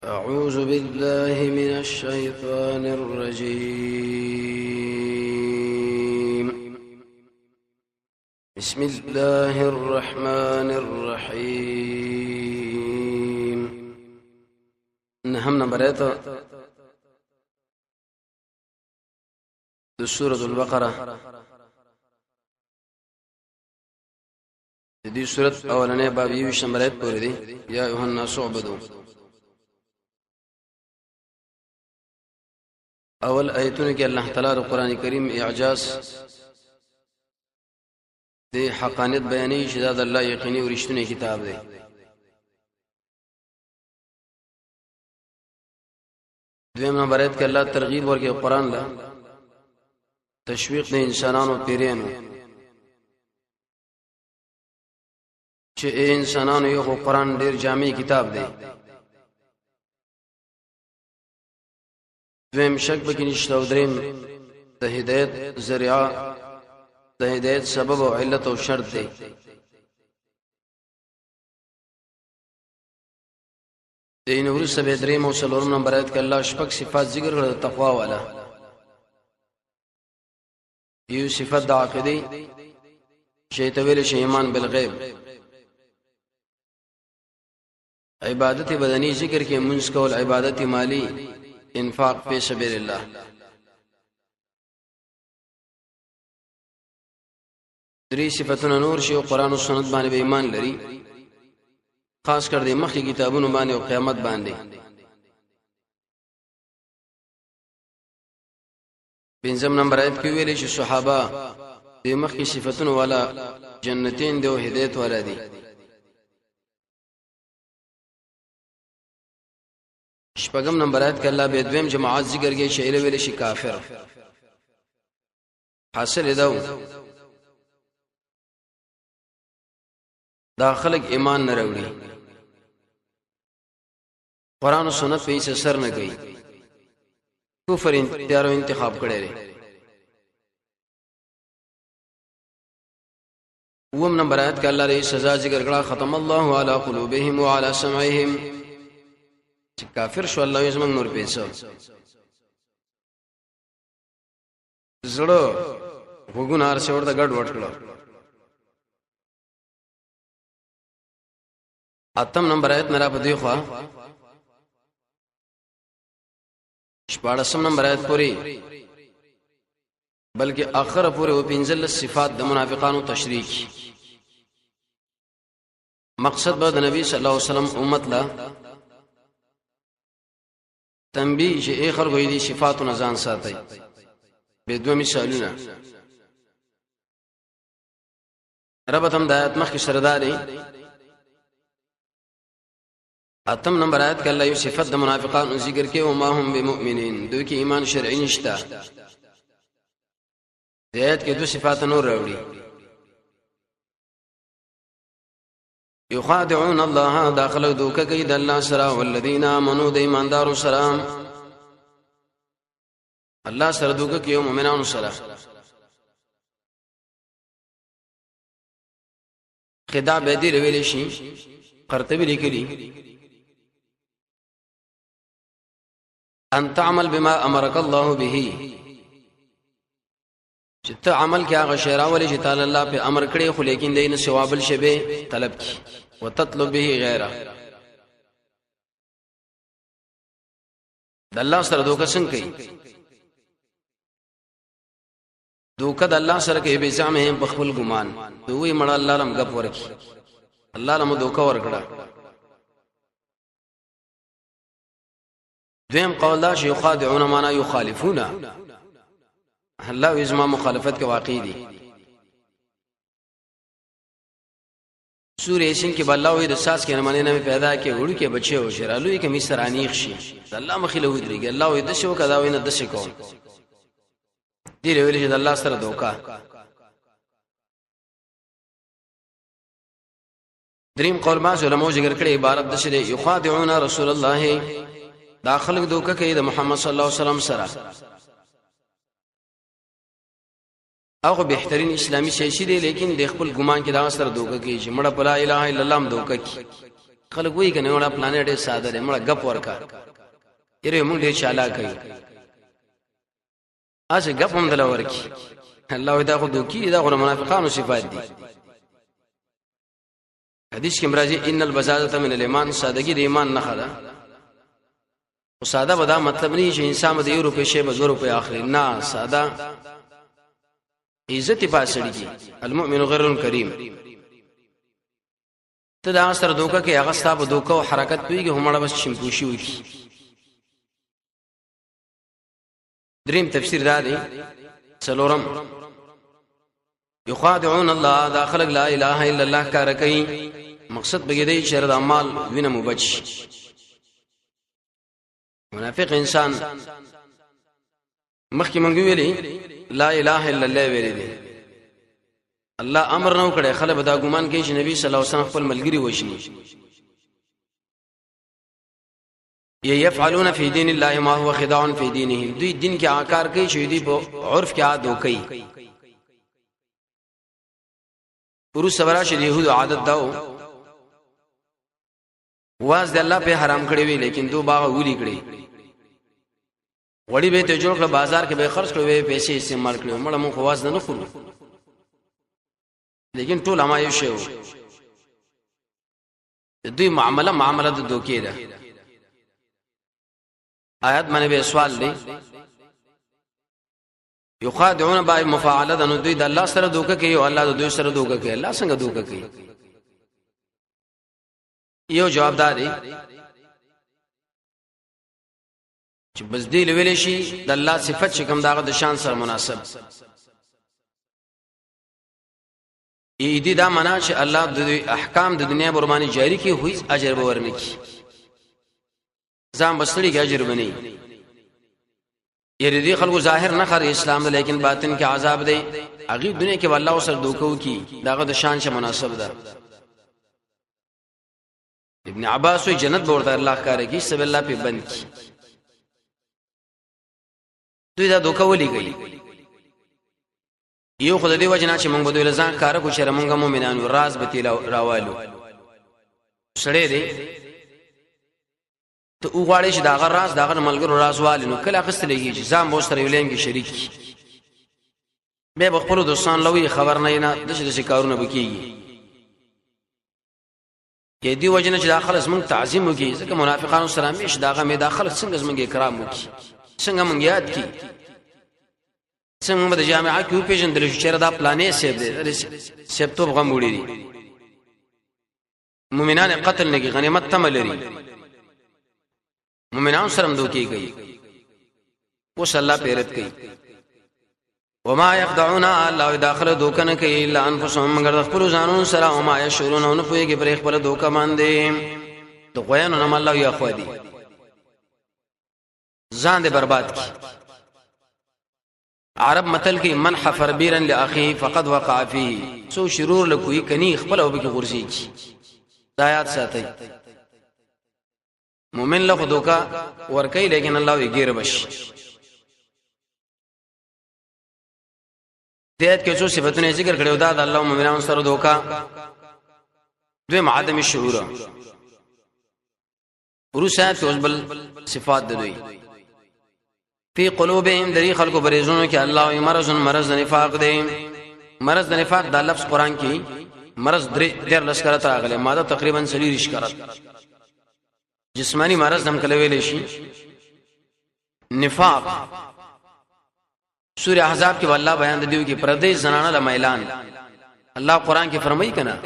أعوذ بالله من الشيطان الرجيم. بسم الله الرحمن الرحيم. نهم نمبر آیت سورة البقرة. دې سورۃ اولنې باب 20 نمبر آیت پورې دی. یا ایها الناس اعبدوا. اول آیتونه کې الله تعالی د قران کریم اعجاز د حقانیت بیانې چې دا د الله یقیني او رښتینی کتاب دی. دویم نمبر آیت کې الله ترغیب ورکړي قران له تشویق د انسانانو پیرانو چې انسانانو یو قران ډیر جامع کتاب دی. دویم شک پکې نشته او دریم د هدایت ذریعہ د هدایت سبب او علت او شرط دی. د نور سبه دریم او څلورم نمبر آیت کې الله شپږ صفات ذکر کړل د تقوا والا. یو صفات د عقیده چې تویل شی ایمان بالغیب، عبادت بدنی ذکر کې منځ کول، عبادت مالی انفاق فی سبیل الله. درې صفاتونه نور شی او قران او سنت باندې به ایمان لري، خاص کر دې مخکې کتابونو باندې او قیامت باندې. پنځم نمبر آیت کې ویل چې صحابه دې مخکې صفاتونه والا جنتین دی او هدایت والا دي. شپږم نمبر آیت کې الله به دویم جماعت ذکر کوي چې اله ویل شي کافر. حاصل دا دا خلق ایمان نه راوړي، قران او سنت په هیڅ اثر نه کوي، کفر انتخاب انتخاب کړي لري. اوم نمبر آیت کې الله دې سزا ذکر کړه ختم الله علی قلوبهم وعلى سمعهم. چې کافر شو الله یې زمنګ نور پیسو زړه وګونار څور د ګډ وټ کړه. اتم نمبر آیت نه را پدې خو شپاړسم نمبر آیت پوری بلکې اخر پوری او پنځل صفات د منافقانو تشریح. مقصد به د نبی صلی الله علیه وسلم امت لا تنبیه چې ای خلکو دې صفات نه ځان ساتي. به دوه مثالونه رب تم د آیات مخکې سرداري. اتم نمبر آیت کې الله یو صفت د منافقانو ذکر کوي او ما هم بمؤمنین، دوی کې ایمان شرعي نشته. د آیت کې دوه صفات نور راوړي. یخادعون الله، داخله دوکه کوي د الله سره، والذین آمنوا د ایماندارو سره. الله سره دوکه کوي مؤمنانو سره. خداع به دې ویل شي. قرطبی لیکلی ان تعمل بما امرك الله به، چې ته عمل کې هغه شی راولې چې تعالی الله په امر کړی، خو لیکن دین ثوابل شبه طلب کی وتطلب به غیره. د الله سره دوکه څنګه کوي؟ دوکه د الله سره کوي به ځامه په خپل ګمان. دوی مړ الله لم غپ ورکی، الله لم دوکه ورکړه. دویم قول دا چې یخادعون معنا یخالفون، الله یزما مخالفت کې واقع دي. سورې سین کې بالله وې د ساس کې نمونه نه پیدا کې وړو کې بچي او شرالوې کې مصرانیخ شي. الله مخله ودرېږي، الله وې د شو کدا وې نه د شي کوم دې ویلې چې الله سره دوکا. دریم قول ما علماء ذکر کړي عبارت د شه یخادعون رسول الله، داخله دوکه کوي د محمد صلی الله علیه وسلم سره. هغه بهترین اسلامي شی دی، لیکن د خپل ګمان کې دا سره دوکه کوي چې مړه په لا اله الا الله هم دوکه کوي. خلک وایي کنه ولا پلان ډېر ساده دی مړه غپ ورکا یره موږ ډېر چالاک یو اسی غپ هم دلا ورکی الله دا خو دوکي دا غو منافقانو صفات دي حدیث کې مرাজি ان البزازه من الايمان سادگی د ایمان نه خلا او ساده ودا مطلب نه چې انسان د یورو په شی به 2 روپے اخلي نه ساده عزت پاسړي المؤمن غیر کریم ته دا سره دوکه کې هغه ستاسو دوکه او حرکت پیږي همړه بس شمپوشي وکي دریم تفسیر دا دی څلورم یخادعون الله دا خلق لا اله الا الله کار کوي مقصد بګیدای چې د اعمال وینه مبچ منافق انسان مخکې مونږ ویلي لا اله الا الله ویلي دي الله امر نو کړي خلک دا ګمان کوي چې نبی صلی الله علیه وسلم خپل ملګری وشني يفعلون في دين الله ما هو خداع في دينهم دوی دین کې آکار کوي چې دوی په عرف کې عادت کوي ورو سورا چې يهود عادت داو واز د الله په حرام کړی وی لیکن دو باغ ولي کړی وړي به ته جوړ کړ بازار کې به خرج کړو پیسې استعمال کړو مړه مو خواز نه خورو لیکن ټول ما یو شی دوی معامله د دوکې ده آیات باندې به سوال دی یخادعون با مفاعله د دوی د الله سره دوکه کوي او الله د دوی سره دوکه کوي الله څنګه دوکه کوي یو جواب دی چې بس دی ویل شي د الله صفت چې کوم داغه د شان سره مناسب ای دې دا معنا چې الله د احکام د دنیا برمانی جاری کی هیڅ اجر به ورنکي ځان بسړي کې اجر بني یری دې خلکو ظاهر نه خر اسلام ده لیکن باطن کې عذاب دی هغه دنیا کې والله سره دوکو کی داغه د شان شه مناسب ده ابن عباس وی جنت ورته الله کارږي سب الله په بند کی دوی دا دوکه ولي کوي یو خدای دی وجنا چې موږ به دوی ځان کار کو شر موږ مؤمنانو راز به تیلا راوالو سړې دی ته وګړې چې داغه راز داغه ملګرو راز والینو کله اخستلېږي چې ځان مو سره ویلېږي شریک به خپل دوستان لوي خبر نه د څه کارونه وکيږي کې دی وجنه چې داخله زمون تعظیم وکي ځکه منافقانو سره همیش داغه می داخله څنګه زمونږه کرام وکي څنګه مونږ یاد کی څنګه د جامعه کې پیژندل شو چې دا پلانې سیب دي سیب تو غم وړي دي مؤمنان قتل نه کی غنیمت تم لري مؤمنان سره دوکي کوي وس الله پیرت کوي وما يخدعون الله داخله دوکنه کوي الا انفسهم مگر خپل ځانون سره او ما يشورون او نه پويږي پر خپل دوکه باندې تو غوینو نه الله یو خو دي ځان دې برباد کی عرب مثل کې من حفر بیرن لاخيه فقد وقع فيه سو شرور لکوي کني خپل او به غورځي کی آیات ساتي مومن له دوکا ور کوي لیکن الله یې غیر بش دیت کې څو صفاتونه ذکر کړو دا د الله مومنانو سره دوکا دوی عدم الشعور ورسات اوسبل صفات دوی فی قلوبهم دری خلق بریزونو کې الله مرض نفاق دی مرض نفاق دا لفظ قران کې مرض در لشکره راغلی ماده تقریبا 30 کرت جسمانی مرض هم کله ویل شي نفاق سورہ احزاب کې والله بیان دیو کې پردې زنانه له میلان الله قران کې فرمایي کنا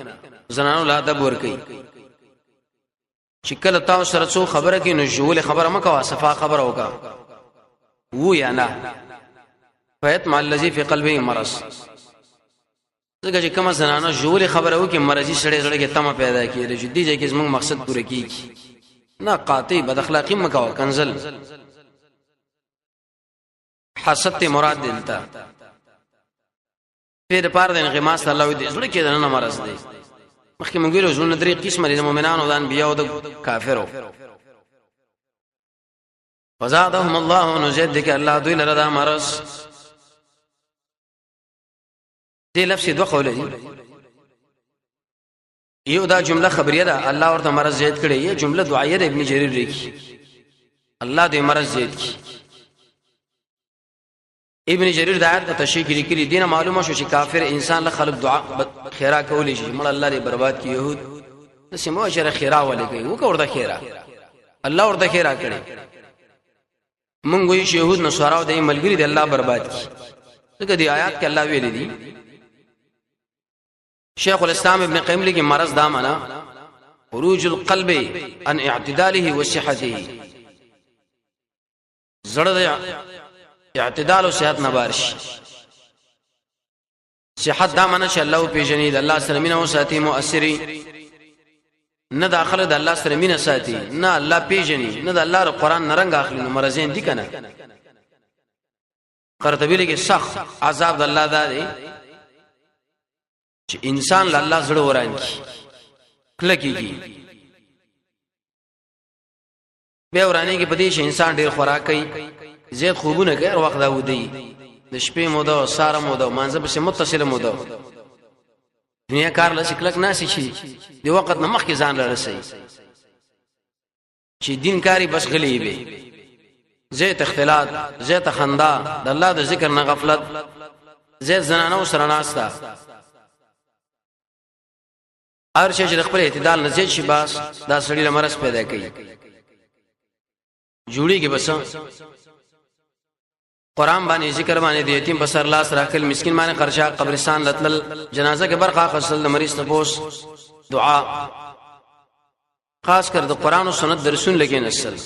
زنانه له ادب ور کوي چې کله تاسو سره څو خبره کې نو جوړ خبره مکوا صفا خبره وکا وو یا نه فیت مع الذی فی قلبه مرض څنګه چې کوم زنانه جوړ خبره وکي مرضی سړی کې تمه پیدا کیږي چې دې کې زموږ مقصد پوره کیږي نه قاطع بد اخلاقی مکوا کنزل حسد مراد دلتا پیر پار د انغماس الله دې زړه کې نه مرز دی مخکې موږ ویلو زونه درې قسم لري مؤمنانو د انبیاء او د کافرو فزادهم الله نزيد الله دوی لره دا مرز دې لفظ دوه قول دي یو دا جمله خبریه ده الله ورته مرض زیات کړي، یو جمله دعایه ده ابن جریر لیکي الله دې مرض زیات کړي. ابن جریر د آیت په تشریح کې لیکلي دینه معلومه شو چې کافر انسان له خلق دعا خیره کولی شي، مړ الله دې برباد کړي. يهود د سمو شر خیره ولې کوي، وکړه خیره الله ورته خیره کړي. مونږ وی چې يهود نصارا د ملګری دې الله برباد کړي. ځکه دې آیات کې الله ویلي دي. شیخ الاسلام ابن قیم لیکي مرض دا معنا خروج القلب عن اعتداله وصحته، زړه اعتدال او صحت نه بارش. صحت دا معنا چې الله پیژني، د الله سره مینه او ساتي، مؤثري نه داخله د الله سره مینه ساتي، نه الله پیژني، نه د الله قرآن نرنګ اخلي، نو مرزين دي کنه. قرطبی لیکي سخت عذاب د الله دا دی چې انسان له الله زړه وران کی کله کیږي. به ورانی کې پدې شي انسان ډیر خوراک کوي، زیات خوبونه کوي، هر وخت دا ودی د شپې موده ساره موده مانځه په متصله موده دنیا کار له شکلک ناسي شي دی وخت نه مخکې ځان لرسي چې دین کاری بس غلی وي، زیات اختلاط، زیات خندا، د الله د ذکر نه غفلت، زیات زنانو سره ناستا، هر شي چې خپل اعتدال نه زیات شي باس دا سړی لمرس پیدا کوي. جوړیږي بس قرآن باندې ذکر باندې د یتیم په سر لاس راکل، مسکین باندې خرچا، قبرستان لتل، جنازه کې برخه خصل، د مریض تپوس، دعا، خاص کر د قرآن او سنت درسون لګي نسل.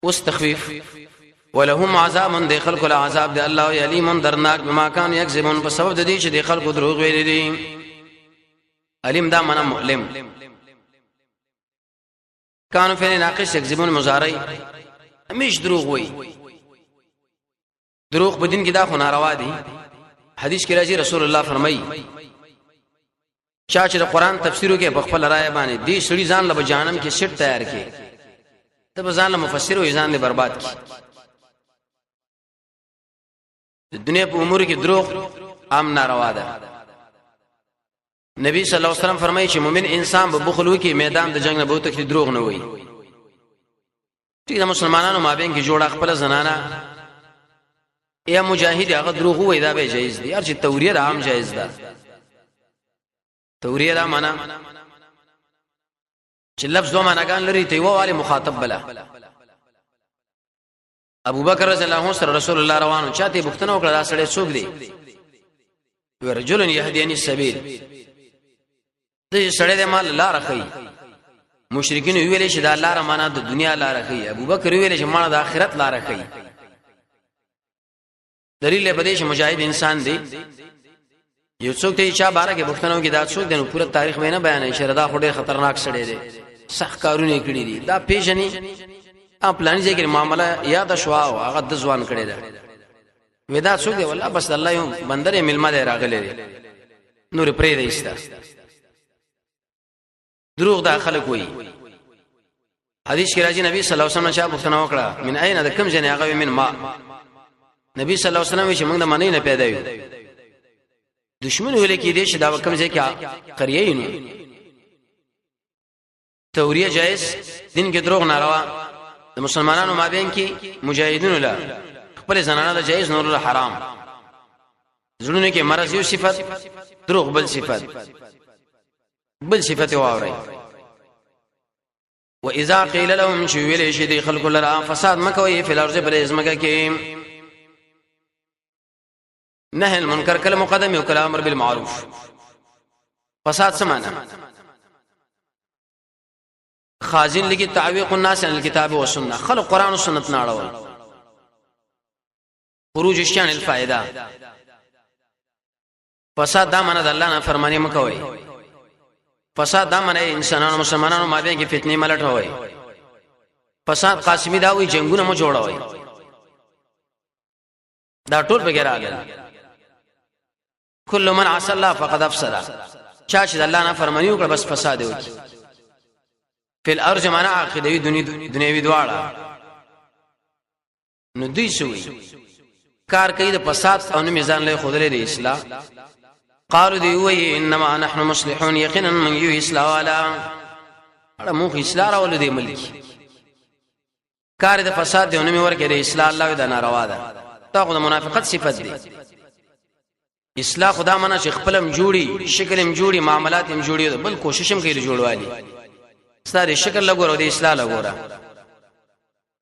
اوس تخفیف ولهم عذاب د خلق العذاب د الله علیم درناک بما كان یکذبون، په سبب د دې چې د خلق دروغ ویل دي. علیم دا معنا مؤلم، کانو فعل ناقص یکذبون مضارع همیش دروغ وای. دروغ په دین کې دا خو ناروا دي. حدیث کې راځي رسول الله فرمایي چا چې د قرآن تفسیر کې په خپل رائے باندې دې سړي ځان له جهنم کې سټ تیار کړي، ته به ځان له مفسر او ځان له برباد کړي. د دنیا په امور کې دروغ عام ناروا ده. نبی صلی الله علیه وسلم فرمایي چې مؤمن انسان به بخل وکي، میدان د جنگ نه به تک دروغ نه وایي. چې د مسلمانانو مابین کې جوړه خپل زنانه یا مجاهد هغه دروغ وایي، دا به جایز دي. هر چې توریه عام جایز ده. توریه دا معنا چې لفظ دوه معناګان لري، ته یو والی مخاطب بلا. ابو بکر رضی الله عنه سره رسول الله روانو، چاته بوختنه وکړه دا سړی څوک دی؟ ورجل يهديني السبيل، دې سړی د مال لار خي. مشرکین ویل چې دا لار معنا د دنیا لار خي، ابو بکر ویل چې معنا د آخرت لار خي. دلیل به دې چې مجاهد انسان دی. یو څوک ته چا بارے کې بوختنه وکړي دا څوک دی، نو پوره تاریخ مې نه بیانې، شردا خو ډېر خطرناک سړی دی، سخت کارونه کړی دي. دا پیژنې پلان ځای کې معاملې یاد شوا او هغه د ځوان کړي ده. ودا څوک دی؟ والله بس الله یو بندره ملما دی راغلی، نور پرې دی استا. دروغ دا خلک وایي. حدیث کې راځي نبی صلی الله علیه وسلم شاه بوختنه وکړه من اين د کم ځای هغه من ما. نبی صلی الله علیه وسلم چې موږ د منی نه پیدا یو، دشمن ویل کې دې چې دا کم ځای کې قریه نه. توریه جائز، دین کې دروغ ناروا. د مسلمانانو مابین کې مجاهدینو له خپل زنانه د جایز، نور له حرام. زړونه کې مرض یو صفت، دروغ بل صفت، بل صفت واوري. واذا قيل لهم شو ویل شي دي خلق لرا فساد مکوي فی الارض بل ازمکه کې نهي المنکر کله مقدم او کله امر بالمعروف. فساد سمانا خازن لګي تعويق الناس عن الكتاب والسنه، خلق قران او سنت نه اړول. خروج الشان الفائده. فساد دا منه د الله نه فرمانی مکوي. فساد دا منه انسانانو مسلمانانو مابین کې فتنې ملټ وای. فساد قاسمی دا وی جنگونه مو جوړوي. دا ټول بغیر اله. کل من عصى الله فقد افسد. چا چې الله نه فرمانی وکړه بس فساد وکړي. فی الارض معنا عقیدوی دنیوي دواړه. نو دوی سوی کار کوي د فساد او نه میزان له خودلې د اصلاح. قالوا دی وی انما نحن مصلحون یقینا من یو اصلاح والا اړه مو اصلاح راول دی ملک کار د فساد دی نو ورکه دی اصلاح الله د ناروا ده تا خو د منافقت صفت دی اصلاح خدا منا چې خپلم جوړي شکلم جوړي معاملاتم جوړي بل کوششم کوي جوړوالي ستاره شکل لګورو دی اصلاح لګورا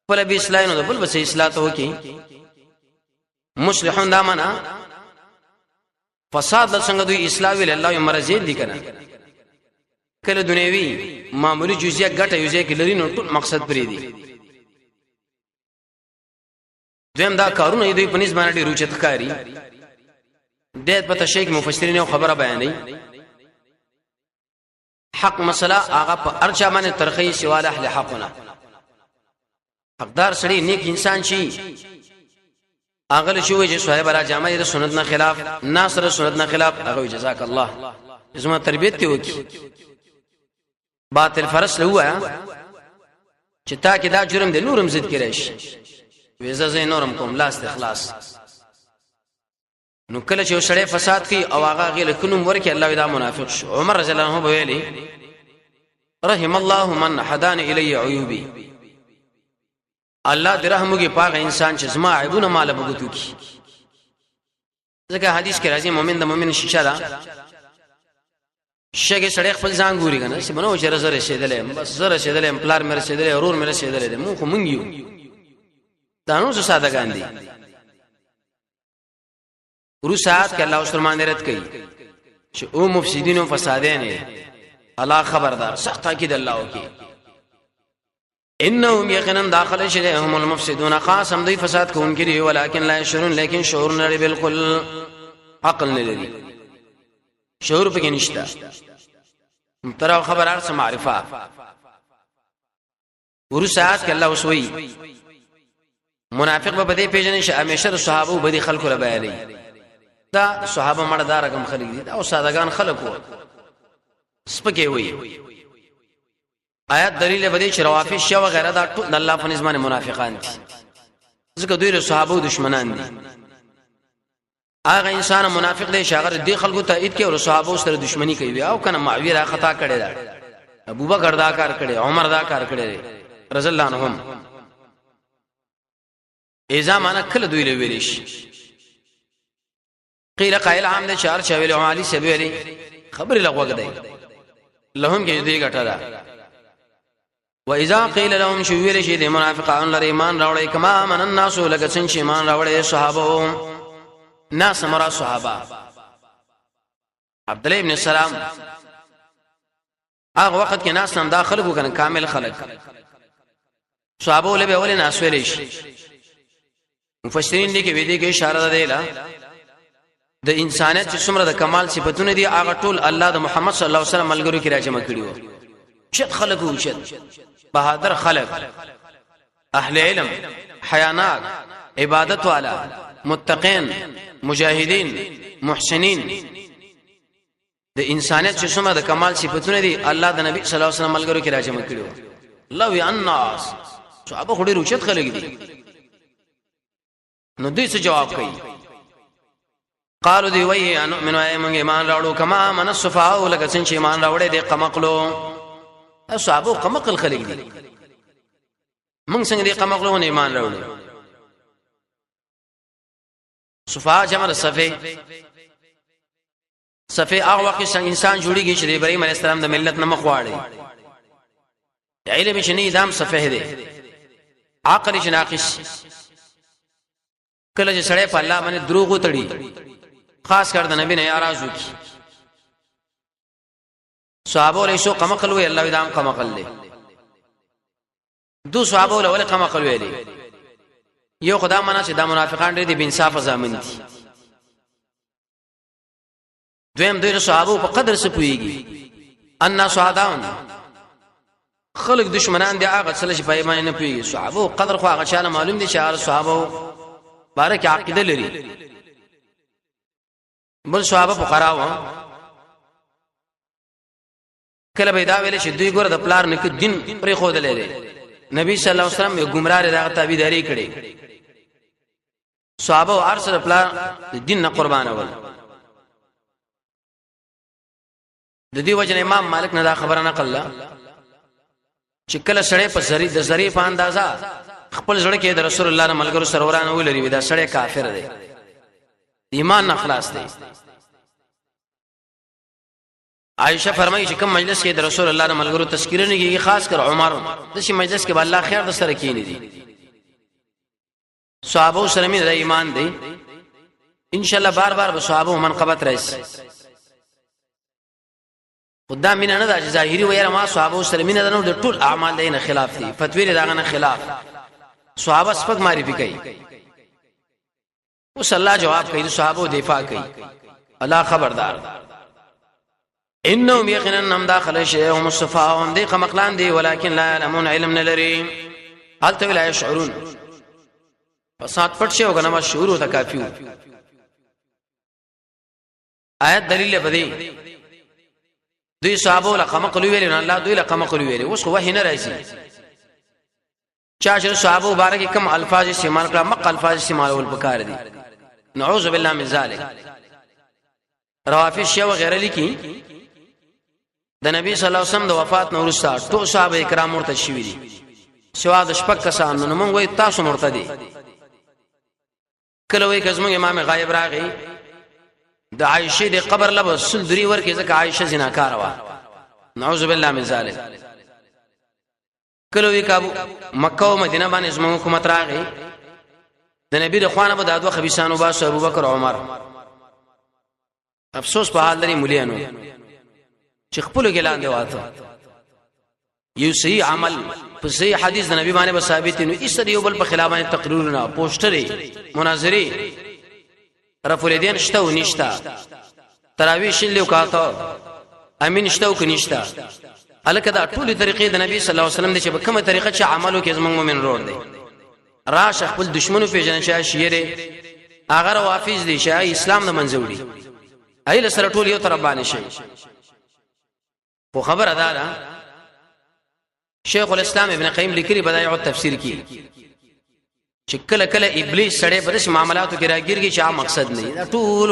خپل به اصلاح نو بل بس اصلاح ته وکي مصلحون دا منا فساد څنګه دوی اصلاح ویل الله مرزید دي کنه کله دنیوي معمولی جزئیه ګټه یوځای کې لري نو ټول مقصد پرې دي دویم دا کارونه دوی په نسبت باندې روچت کاری د پته شیخ مفسرین یو خبره بیانې حق مسله هغه په ارچا باندې ترخی سوال اهل حقنا حقدار سړي نیک انسان شي هغه شوې چې صاحب را جامه د سنت نه خلاف ناصر سنت نه خلاف هغه جزاک الله زما تربیت ته وکي باطل فرس له وایا چې تا کې دا جرم د نورم زید کړی شي وېزه زې نورم کوم لاس اخلاص نو کله چې سړی فساد کوي او هغه غل کنوم ورکه الله دا منافق شو عمر رضی الله عنه ویلي رحم الله من حدان الی عیوبی الله درحمږي پاک انسان چې زما عیبونه مال بغوتو کی ځکه حدیث کې راځي مؤمن د مؤمن شیشه ده شګه سړی خپل ځان ګوري کنه چې بنو چې زره رسیدلې بس زره رسیدلې پلار مې رسیدلې اورور مې رسیدلې مو خو مونږ یو دا نو څه ساده ګاندي ورو ساعت کې الله سبحانه رد کوي چې او مفسدين او فسادین الله خبردار سخت تاکید الله وکي انهم یقینا داخل شهم المفسدون قاسم دی فساد کوونکي دي ولکن لا يشعرون لیکن شعور نه بالکل عقل نه لري شعور پکې نشته تر خبر ارس معرفه ورو ساعت کې الله وسوي منافق به دې پیژنې چې همیشه صحابه به دي خلکو له بیانې دا صحابه مړه دار کم خلک دي او سادهګان خلک وو سپکه وي آیات دلیل به دې چې روافض شو غیره دا ټول الله په نظام منافقان دي ځکه دوی له صحابه دشمنان دي هغه انسان منافق دی شاګر دی خلکو تایید کوي او صحابه سره دښمنی کوي او کنه معاویه را خطا کړي دا ابوبکر دا کار کړي عمر دا کار کړي رضی الله عنهم اذا معنا کله دوی له ویل شي قیل قائل عام ده چار چویل علی سبیلی خبر لغوګ دی لهم کې دې ګټه ده و اذا قيل لهم شو ویل شي د منافقان لري ایمان راوړی کما من الناس لکه څنګه ایمان راوړی صحابه ناس مرا صحابه عبد الله ابن سلام هغه وخت کې ناس نام داخل کو کنه کامل خلق صحابه له به ولې ناس ویل شي مفسرین دې کې ویدي کې اشاره ده لا د انسانیت چې څومره د کمال صفاتونه دي هغه ټول الله د محمد صلی الله علیه وسلم ملګرو کې راجمع کړیو شت خلق او شت بہادر خلق اهل علم حیانات عبادت والا متقین مجاهدین محسنین د انسانیت چې څومره د کمال صفاتونه دي الله د نبی صلی الله علیه وسلم ملګرو کې راجمع کړیو لو الناس صحابه خوري روچت خلق دي نو دوی څه جواب کوي قالوا دی وای ان من ایمان راوړو کما من الصفاء لکه څنګه ایمان راوړې دي قمقلو صحابه قمقل خلق دي موږ څنګه دي قمقلو نه ایمان راوړو صفاء جمع صفه صفه هغه وخت څنګه انسان جوړیږي چې ابراهيم عليه السلام د ملت نه مخواړي علم چې نه ادم صفه دي عقل چې ناقص کله چې سړی په الله باندې دروغ وتړي خاص کر د نبی نه اراضو کی صحابه له شو قمقل وی الله ودام قمقل له دو صحابه له ول قمقل ویلي یو خدای منا چې د منافقان دي بن انصاف زامن دي دویم دوی صحابه په قدر څه پويږي ان صحابان خلق دشمنان دي هغه څه چې په ایمان نه پويږي صحابه قدر خو هغه چاله معلوم دي چې هغه صحابه بارک عقیده لري بل صحابه فقرا و کله به دا ویل چې دوی ګور د پلار نه کې دین پرې خو دلې نبی صلی الله علیه وسلم یو گمراه دغه تابعداري کړي صحابه ارسل پلار دین نه قربان اول د دې وجه امام مالک نه دا خبره نقل لا چې کله سړی په زری په اندازا خپل ځړ کې د رسول الله نه ملګرو سروران ولري دا سړی کافر دی ایمان نه خلاص دی عائشہ فرمایي چې کوم مجلس کې د رسول الله نه ملګرو تذکرہ نه کیږي خاص کر عمر د شي مجلس کې الله خیر د سره کینی دي صحابه سره مې د ایمان دی ان شاء الله بار بار به صحابه منقبت راشي خدای مين نه د ظاهري ویره ما صحابه سره مين نه د ټول اعمال دینه خلاف دي فتوی دغه نه خلاف صحابه سپک معرفي کوي اوس الله جواب کوي صحابه دفاع کوي الله خبردار انهم يقينن داخل شيء مصطفاهم دي خمقلان دي ولكن لا يعلمون علم نلري هل تو لا يشعرون فسات پټ شي وګنه ما شعور وتا کافیو آیت دلیل بدی دوی صحابه له خمقلو ویل نه الله دوی له خمقلو ویل اوس خو وحی نه راځي چا چې صحابه مبارک کم الفاظ استعمال کړه مق الفاظ استعمال ول بکار دي نعوذ بالله من ذلك روافض شی وغیرہ لیکي د نبی صلی الله علیه وسلم د وفات نو وروسته ټول صحابه کرام مرتد شوي دي سوا د شپږ کسانو نو موږ وای تاسو مرتدي کله وای کزمو امام غایب راغی د عائشه د قبر لبه سل دری ورکه ځکه عائشه زناکار و نعوذ بالله من ذلك کله وی کابو مکه او مدینه باندې زمو حکومت راغی د نبی د خوانه په دادو خبيسانو باسو ابوبکر عمر افسوس په حال لري مولانو چې خپل ګلان دی واته یو صحیح عمل په صحیح حدیث د نبی باندې ثابت نو ایسر یو بل په خلاف باندې تقریرونه پوسټري مناظري رفع الیدین شته او نشته تراویح شلو کاته امین شته او کنيشته الکه دا ټول طریقې د نبی صلی الله علیه وسلم د چې په کومه طریقه چې عملو کې زمونږ مومن روړ دی راش خپل دشمنو پیژنې شای شیره اگر وافیز دي شای اسلام نه منځوړي ایله سره ټول یو تر باندې شي خو خبر ادا ده شیخ الاسلام ابن قیم لیکلي بدایع التفسیر کې چې کله کله ابلیس سړی په دې معاملاتو کې راګیرږي چې عام مقصد نه دا ټول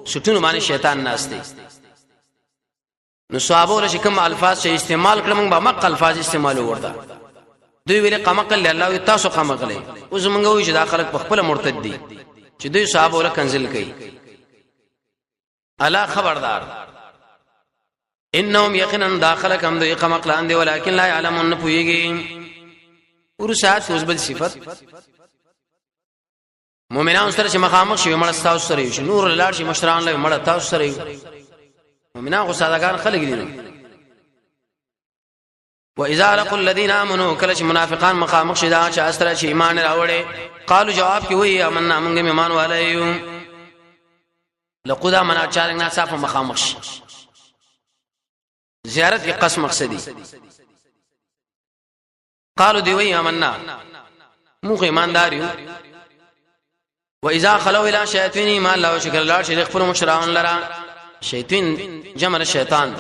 سټونو باندې شیطان ناس دی نو صحابه له کوم الفاظ چې استعمال کړم به مق الفاظ استعمال ورته دوی ویل قمقل الله تاسو قمقلې اوس موږ وایو چې داخله په خپل مرتد دي چې دوی صحابه له کنزل کوي الا خبردار انهم یقینا داخله کم دوی قمقلان دي ولکن لا يعلمون پويږي ورسات اوس بل صفت مؤمنان سره چې مخامخ شي مړ تاسو سره شي نور لاړ شي مشران له مړ تاسو سره مؤمنان خو سادهګان خلک دي واذا لقوا الذين امنوا کله چې منافقان مخامخ شي دا چې اسره چې ایمان راوړي قالوا جواب کې وي امننا موږ ایمان والایو لقد امنا چارنګ ناصاف مخامخ شي زیارت کې قسم مقصدی قالوا دی وی امننا موږ ایماندار یو واذا خلوا الى شياطين ما الله شکر الله شیخ خپل مشران لرا شیطان جمع شیطان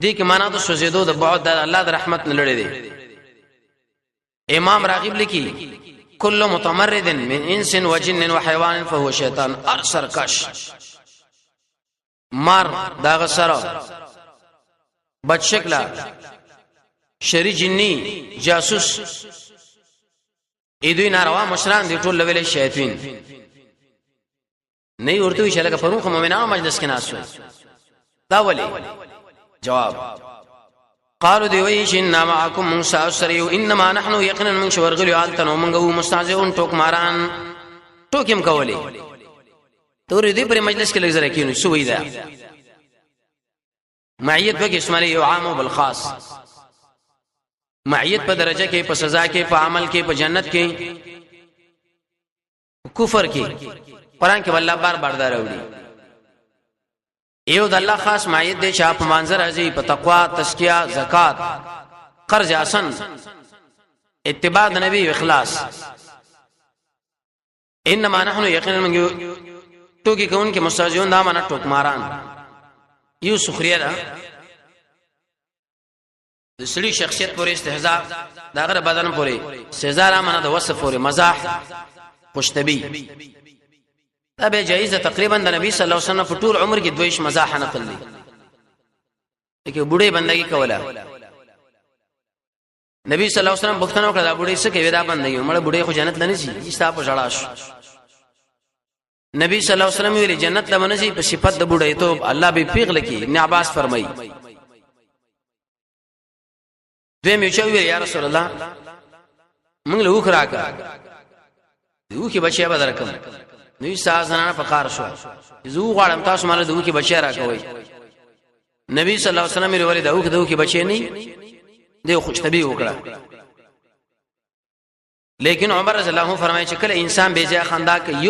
دې کې معنا د سوزیدو د بعد الله د رحمت نه لړې دي امام راغب لیکي كل متمرد من انس وجن وحيوان فهو شيطان ارسر کش مار داغ سره بد شکلا شری جنی جاسوس ایدوی ناروا مشران دی ټول لویل شیاطین نه ورته چې لکه فروخ مومنانو مجلس کې ناس دا ولی جواب قالوا دی وی چې ان معكم موسی اسریو انما نحن یقینا من شورغلو حالتنو منغو مستهزئون ټوک ماران ټوکیم کولی تور دې پر مجلس کې لږ کېنو سوې ده معیت وګ اسماعیل یو عام او بالخاص معیت په درجه کې په سزا کې په عمل کې په جنت کې کفر کې قران کې الله بار بار دا راوړي یو د الله خاص معیت دې چې په منظر ازي په تقوا تزکیه زکات قرض حسن اتباع نبی اخلاص انما نحن یقینا من ټوکی کون کې مستاجون دا معنا ټوک ماران یو سخريه ده د سړي شخصیت پورې استهزاء دا غره بدن پورې سزا را معنا د وصف پورې مزاح خوشتبي دا به جایزه تقریبا د نبی صلی الله علیه وسلم په ټول عمر کې دویش مزاح نقل دي کې بوډۍ بندګي کوله. نبی صلی الله علیه وسلم بوختنه وکړه دا بوډۍ څه کوي؟ دا بندګي مړه بوډۍ خو جنت لنه شي ایستا په جړا شو. نبی صلی الله علیه وسلم ویلي جنت لمنه شي په صفت د بوډۍ ته الله به پیغله کی. ابن عباس فرمایي دوی مې چې ویل یا رسول الله موږ له وخ راکا یو کې بچي به درکم. نو سازنه په کار شو زه غواړم تاسو مال دوه کې بچي راکوي. نبی صلی الله علیه وسلم ویل دوه کې بچي نه دی خوش طبيع وکړه. لیکن عمر رضی الله عنه فرمایي چې کله انسان بے ځای خندا کوي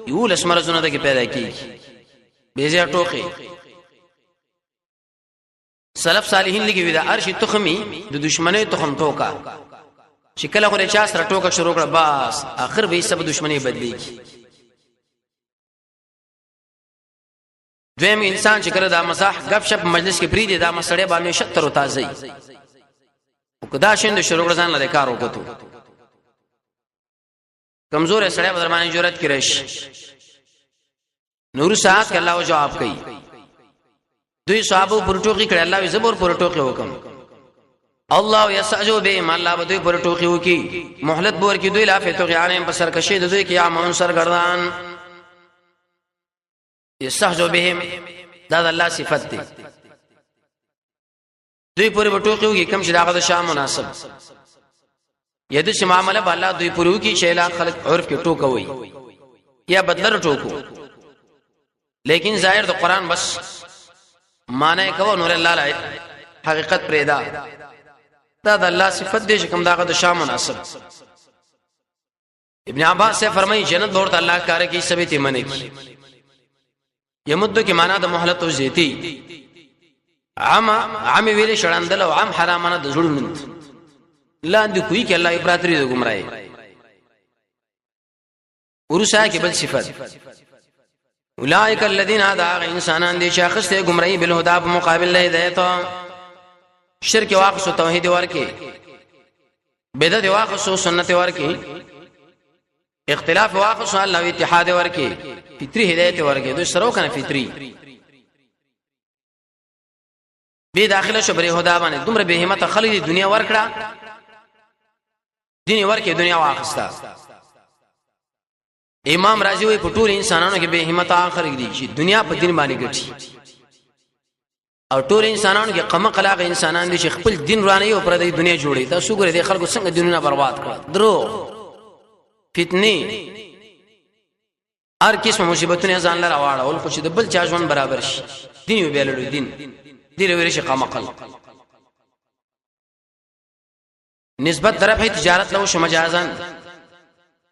یو لسمره زونه د پیدا کیږي بے ځای ټوخي. سلف صالحین لګي دا ارشي تخمي د دشمنی تخم ټوکا چې کله خو چا سره ټوکا شروع کړه بس اخر به سب دشمنی بدليږي. دویم انسان چې کله دا مزاح غب شپ مجلس کې پریدي دا مسړې باندې شتر او تازه او کدا شند شروع کړه ځان له کار وکړو. کمزور سړی بدر باندې جرأت کړي نور ساعت کې الله جواب کوي. دوی صحابه پر ټوکی کړه الله زبر پر ټوکی وکم الله یسعجو به الله به دوی پر ټوکی وکي مهلت بور کې دوی لافه توغي عالم په سرکشي د دوی کې یا مون سرګردان یسعجو بهم دا د الله صفت دي. دوی پر ټوکی وکي کم چې داغه د شام مناسب یده چې معاملې به الله دوی پرو کې شیلا خلق عرف کې ټوکوي یا بدلر ټوکو. لیکن ظاهر د قران بس معنی کوو نور الله لا حقیقت پرېدا دا د الله صفت دې کوم داغه د شام مناسب. ابن عباس سے فرمایي جنت ورته الله کار کوي سبي ته منه کی یمد کی معنا د مهلت او زيتي عام ویل شړندل او عام حرامانه د زړونند لاندې کوي کې الله ابراتري د گمراهي ورسا کې بل صفات اولئک الذین هدى انسانان دي شاخص ته گمراهي بل هدا په مقابل هدایت. شرک واقص توحید ورکی بدعت واقص سنت ورکی اختلاف واقص الله اتحاد ورکی فطری هدایت ورکی دوی سره کنه فطری به داخله شو بری هدا باندې دومره به همت خلک دنیا ورکړه دین ورکی دنیا واقصتا. امام رازی وی په ټول انسانانو کې به همت اخر دي چې دنیا په دین باندې ګټي او ټول انسانانو کې قمه قلاغ انسانان دي چې خپل دین رانه یو پر د دنیا جوړي. دا څوګره دي خلکو څنګه دینونه برباد کړ درو فتنه هر قسم مصیبتونه ځان لره واړه ول خو چې د بل چا ژوند برابر شي دین یو بیللو دین دی لري شي قمه قل نسبت طرف تجارت له مجازن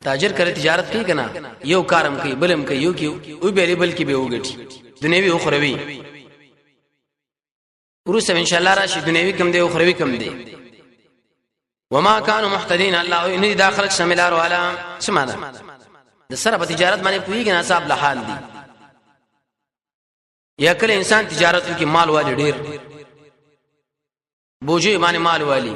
تاجر کرے تجارت کی کنا یو کارم کوي بلم کوي یو کی او به بل کی به وګټي دنیوي او خروي ورسره ان شاء الله راشي دنیوي کم دی او خروي کم دی. وما كانوا محتدين الله ان داخلك شاملار والا سمانه د سره په تجارت باندې پوي کنا صاحب له حال دي یا کله انسان تجارت کې مال والی ډیر بوجي باندې مال والی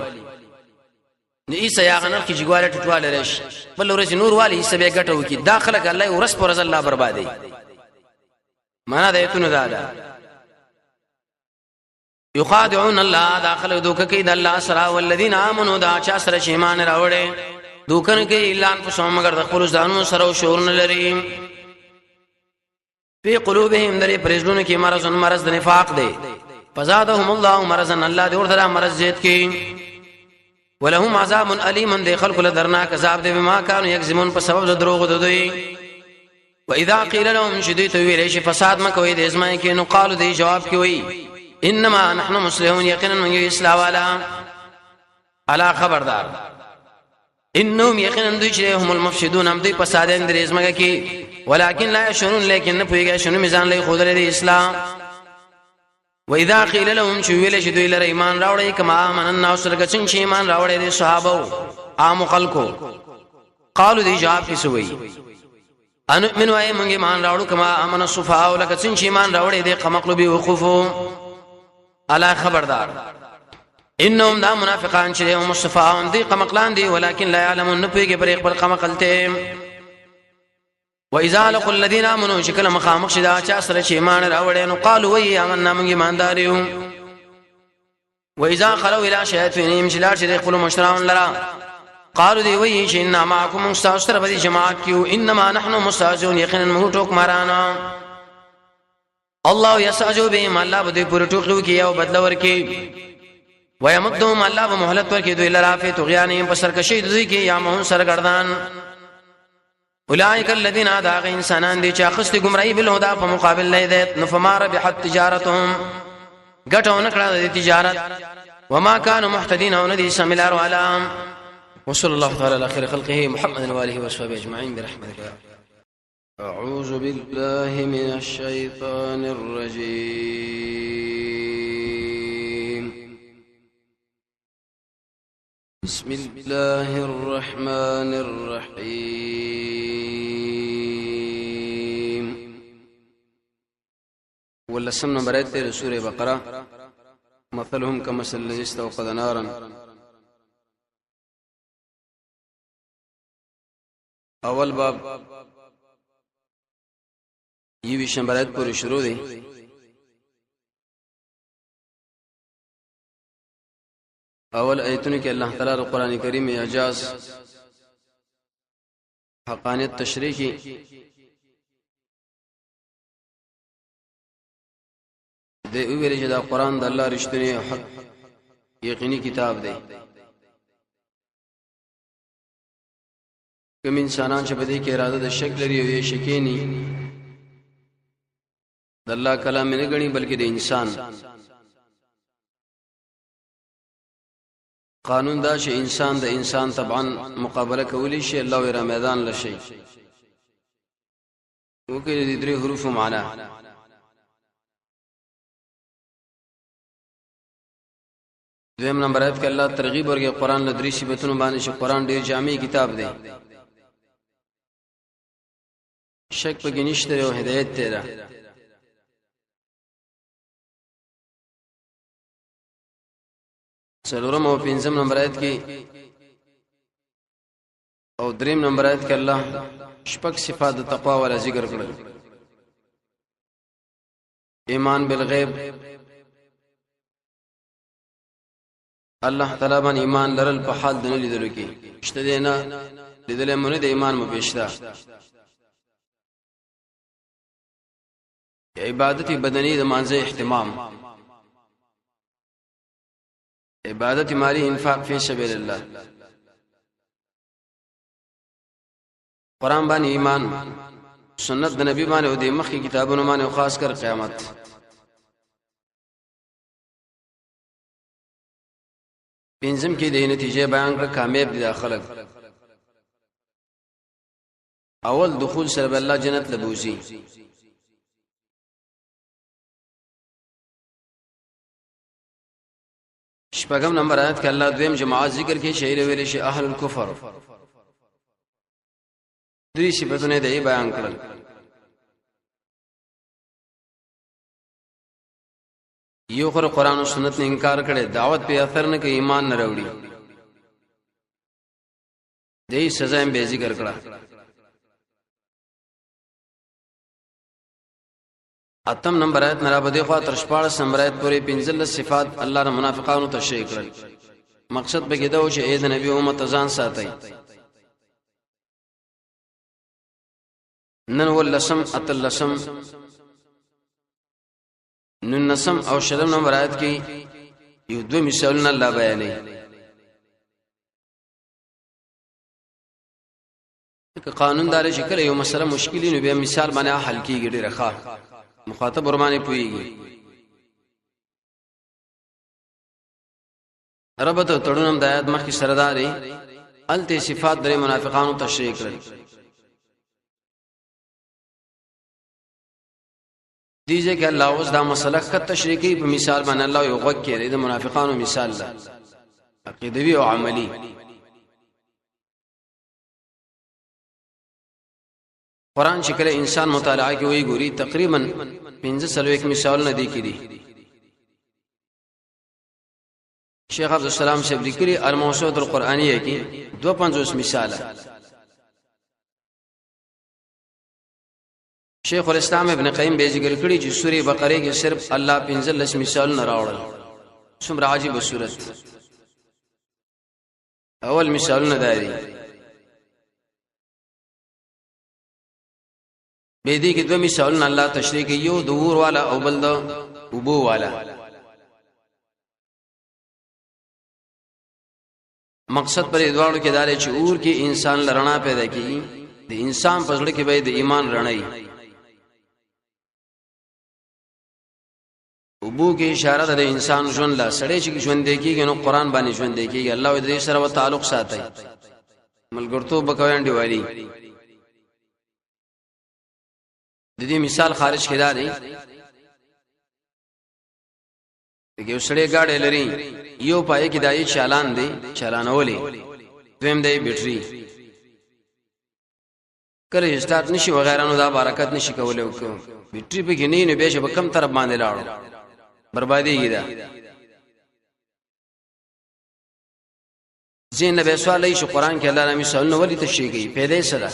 نو ایسا یا غنر کی جګواله ټټواله رش بل ورځ نور والی ایسا به ګټو کی داخله الله ورس پر الله بربادي معنا د ایتونو دا یخادعون الله داخله دوک کی د الله سره والذین امنوا دا چا سره ایمان راوړې دوکن کې اعلان په سوم مگر د خپل ځانونو سره شعور نه لري. په قلوبهم درې پرېزونه کې مرض د نفاق دی فزادهم الله مرضا الله دې ورته مرض زیات کی ولهم عذاب الیم د خلق له درناک عذاب دی بما كانوا یکذبون په سبب د دروغ دوی. واذا قيل لهم شديت ویل شي فساد مکوې د ازمای کې نو قالو دی جواب کې وی انما نحن مسلمون یقینا من اسلام والا الا خبردار انهم یقینا دوی چې هم المفسدون هم دوی فسادین د ازمای کې ولكن لا يشعرون لیکن نه پوهیږي شنو میزان لې خود لري اسلام. واذا قيل لهم شویل شدوی لره ایمان راوړی کما امن الناس لکه څنګه ایمان راوړی دي صحابه عام خلکو قالو دی جواب کې سوی ان من وای مونږه ایمان راوړو کما امن الصفاء لکه څنګه ایمان راوړی دي قمقلبي وقفو الا خبردار انهم دا منافقان چې هم الصفاء دي قمقلان دي ولكن لا يعلمون نپیږي پر خپل قمقلته. واذا لقوا الذين امنوا شکل مخامخ شدا چا سره چې ایمان راوړي نو قالوا وي آمنا موږ ایماندار یو و اذا خلوا الى شياطينهم شلار شي خپل مشران لرا قالوا دی وی چې ان معكم مستعصر بدی جماعت کیو انما نحن مستعجون یقینا مو ټوک مارانا الله يسعجو بهم الله بده پر ټوکو کی او بدل ورکی ويمدهم الله بمهلت ورکی دوی لرا فی طغیانهم بسرکشی دوی کی یا مون سرګردان اولئک الذين اداغ انسانان دي چې اخست گمراهی بل هدا په مقابل لیدت نفمار بحت تجارتهم غټونه کړه د تجارت وما كانوا محتدين او ندي سملار علام وصلى الله تعالى على خير خلقه محمد واله وصحبه اجمعين برحمتك اعوذ بالله من الشيطان الرجيم بسم الله الرحمن الرحيم ولسم نمبر 8 سورة بقرة مثلهم كمثل الذي استوقد نارا اول باب یہ نمبر 8 پوری شروع دی اول ایتونه کې الله تعالی قرآن کریم اعجاز حقانیت تشریحی د ویل چې دا قرآن د الله رښتینی حق یقیني کتاب دی کوم انسانان چې په دې کې اراده د شک لري او یې شکینی د الله کلام نه غني بلکې د انسان قانون دا چې انسان د انسان طبعا مقابله کولی شي الله ور میدان لشي وکړي د درې حروف معنا دویم نمبر آیت کې الله ترغیب ورکړي قران له درې صفاتونو باندې چې قران ډېر جامع کتاب دی شک پکې نشته او هدایت ته ده څلورم او پنځم نمبر آیت کې او دریم نمبر آیت کې الله شپږ صفات د تقوا ولا ذکر کړل ایمان بالغیب الله تعالی باندې ایمان لرل په حال د نه لیدلو کې شته دی نه لیدل مونږ د ایمان مبشتا عبادت بدنی د مانځه اهتمام عبادت مالی انفاق فی سبیل الله قرآن باندې ایمان سنت د نبی باندې او د مخکې کتابونو باندې او خاص کر قیامت پنځم کې د نتیجې بیان کړ کامیاب دي خلک اول دخول سره الله جنت لبوزي شپږم نمبر آیت کې الله دویم جماعت ذکر کې شهیر ویل شي اهل الكفر درې صفاتونه دی بیان کړل یو خر قرآن او سنت نه انکار کړي دعوت په اثر نه کې ایمان نه راوړي دې سزا هم به ذکر کړه اتم نمبر آیت نرا بده خوا تر 14 نمبر آیت پورې 15 صفات الله ر منافقانو تشریح کړل مقصد به کېدا و چې اې د نبی امت ځان ساتي نن ولسم اتلسم نن نسم او شلم نمبر آیت کې یو دوه مثالونه الله بیانې که قانون دار شکل یو مسله مشکلی نو به مثال باندې حل کیږي ډیره ښه مخاطب ورمانه پويږي رب ته تړونم د آیات مخکې سرداري الته صفات د منافقانو تشریح کړل دیږي کې الله اوس دا مسله خط تشریح کوي په مثال باندې الله یو غوږ کې د منافقانو مثال ده عقیدوي او عملی قرآن چې کله انسان مطالعه کوي ګوري تقریبا 15 مثال نه دي کړي شیخ عبد السلام سے ذکری الموسوعۃ القرآنیہ کی 52 مثال شیخ الاسلام ابن قیم به ذکر کړي چې سورې بقره کې صرف الله 15 مثال نه راوړل څومره عجیب صورت. اول مثالونه داري به دې کې دوه مثالونه الله تشریح کوي، یو د اور والا او بل د اوبو والا. مقصد پر ادوارو کې داري چې اور کې انسان لرنا پیدا کیږي، د انسان په زړه کې به د ایمان رڼای. اوبو کې اشاره ده د انسان ژوند لا سړی چې ژوند دی کېږي نو قران باندې ژوند دی کېږي. الله دې سره و تعلق ساتي، ملګرتوب بکوي انډیوالي. د دې مثال خارج کړه دی یو سړی گاډي لري، یو پای کې دای چالان دی چالانولې، دویم دی بیټري. کله سٹارټ نشي وغیرہ نو دا برکت نشي کولای. وکړو بیټري په کې نه به شي کم طرف باندې لاړو، بربادي کیدا. زین به سوال ای شو قران کې الله نبی صلی الله علیه وسلم تشریح کوي پیدا سره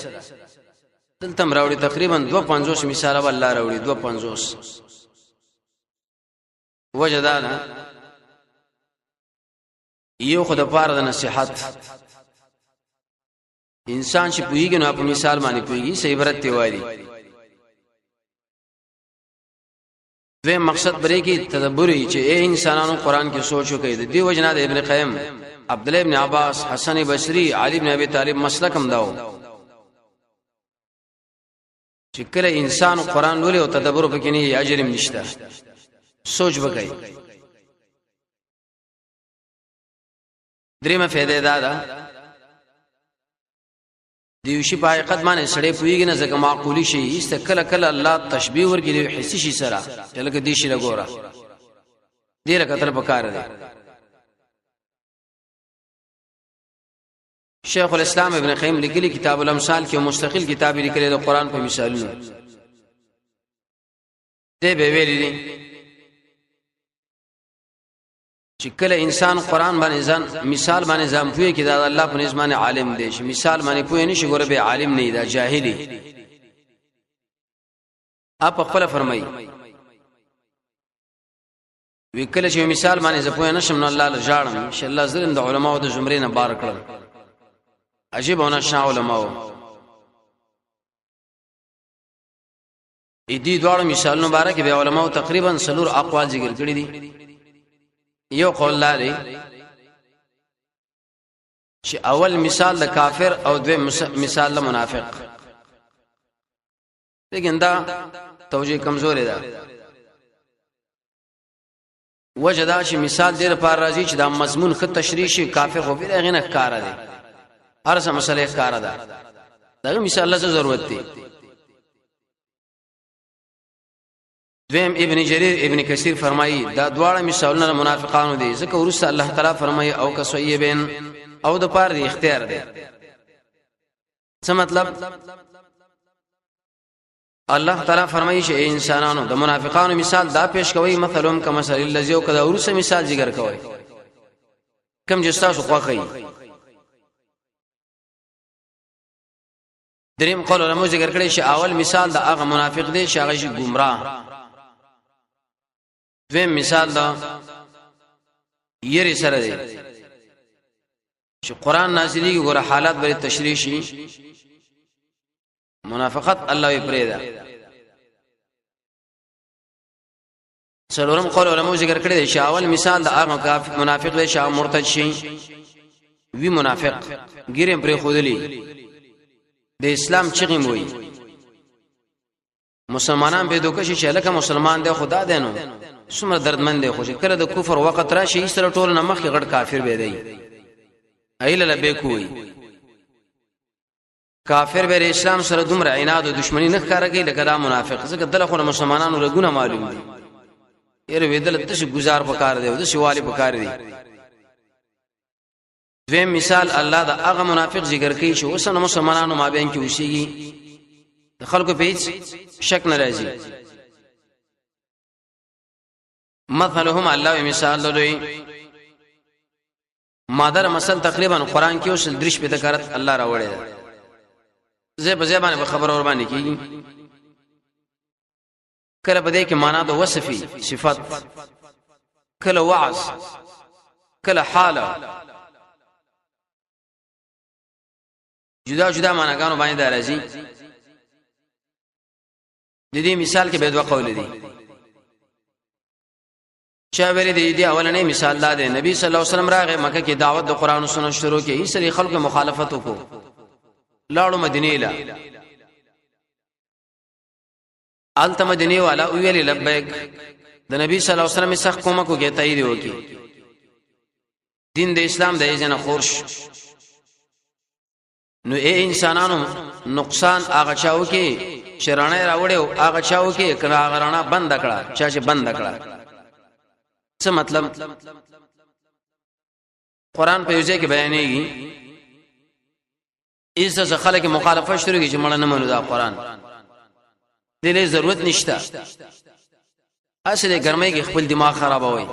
دلته راوړي تقریبا 250 مثال الله راوړي 250. وجدانا یو خدای پاره د نصيحت انسان چې پوېږي نو په مثال باندې پوېږي، صحیح عبرت دی وایي. دوی مقصد بری کې تدبر چې اے انسانانو قران کې سوچ وکړئ. د دې وجنه د ابن قیم، عبد الله ابن عباس، حسن بصری، علی ابن ابي طالب مسلک هم داو چې کله انسان قران ولې او تدبر وکړي نه اجر هم نشته. سوچ وکړئ. دریمه فائدہ ده دیوشي په حقیقت باندې سړی پوېږي نه ځکه معقولی شي است کله کله الله تشبیه ورګي حسي شي سره لکه دې شي لګورا دې لکه تر پکار دی. شیخ الاسلام ابن قیم لیکلی کتاب الامثال کې مستقل کتاب لیکلی د قران په مثالونو دې به ویلي چې کله انسان قران باندې ځان مثال باندې ځم پوي کې دا الله په نظم عالم دی چې مثال باندې پوي نشي ګوره به عالم نه دا جاهلی. اپ خپل فرمایي وکله چې مثال باندې ز پوي نشم نو الله لجاړم ان شاء الله زرم د علماو د زمرې نه بار کړل. عجیب ونه شاو علماو دې دوه مثال مبارک به علماو تقریبا سلور اقوال ذکر کړی دي. یو قول لري چې اول مثال د کافر او دویم مثال د منافق، لیکن دا توجیه کمزوري ده. وجدا چې مثال ډېر پار راځي چې دا مضمون خط تشریح شي کافر خو به غنه کار دی، هر څه مسله کار ده. دا مثال له ضرورت دی. دویم ابن جرير ابن کثیر فرمایي دا دواړه مثالونه منافقانو دي ځکه ورسره الله تعالی فرمایي او کسویبن او د پاره دی اختیار دی. څه مطلب؟ الله تعالی فرمایي چې انسانانو د منافقانو مثال دا پیش کوي مثلهم کمثل الذي او کدا ورسره مثال ذکر کوي کم جستا سو خوخی. دریم قول علماء ذکر کړي چې اول مثال د هغه منافق دی چې هغه شي گمراه. دویم مثال دا یری سره دی چې قران نازلېږي ګوره حالات به تشریح شي. منافقت الله یې پرېدا. څلورم قول علماء ذکر کړي چې اول مثال د هغه کافر منافق دی چې مرتد شي وی منافق ګیرم پرې خودلی د اسلام چغیم وي مسلمانان به دوکه شي چې لکه مسلمان دی خدا دی نو څومره دردمن دی. خو چې کله د کفر وخت راشي سره ټول نه مخ غړ کافر به دی ایله لبه کوي. کافر به اسلام سره دومره عناد او دښمنی نه ښکارا کوي لکه دا منافق ځکه دله خو مسلمانانو رګونه معلوم دي یره ویدل د څه گزار پکار دی د شوالی پکار دی. دویم مثال الله دا هغه منافق ذکر کوي چې اوسنه مسلمانانو مابین کې وشيږي د خلکو په هیڅ شک نه راځي. مثلهم الله مثال دوی مادر مثل تقریبا قران کې اوس درش په ذکرت الله راوړی ده. زه په ځبانه به خبر اور باندې کیږي کله په دې کې معنا د وصفي صفات کله وعظ کله حاله جدا جدا معناګانو باندې درځي. د دې مثال کې به دوه قول دي. چا ویلي دی اولنې مثال دا دی نبی صلی الله علیه وسلم راغی مکه کې دعوت د قران او سنت شروع کړي. ایسری خلک مخالفت وکړو لاړو مدینه له آلته مدینه والا ویلي لبیک د نبی صلی الله علیه وسلم څخه کومه کوګه تایید وکي دین د اسلام د ایجن خورش. نو اے انسانانو نقصان هغه چاو کې شرانه راوړیو هغه چاو کې کړه غرانه بند کړه چا چې بند کړه. څه مطلب قران په یوځای کې بیانېږي ایسه خلک مخالفت شروع کړي چې مړ نه منو دا قران دې له ضرورت نشته. اصله ګرمۍ کې خپل دماغ خرابوي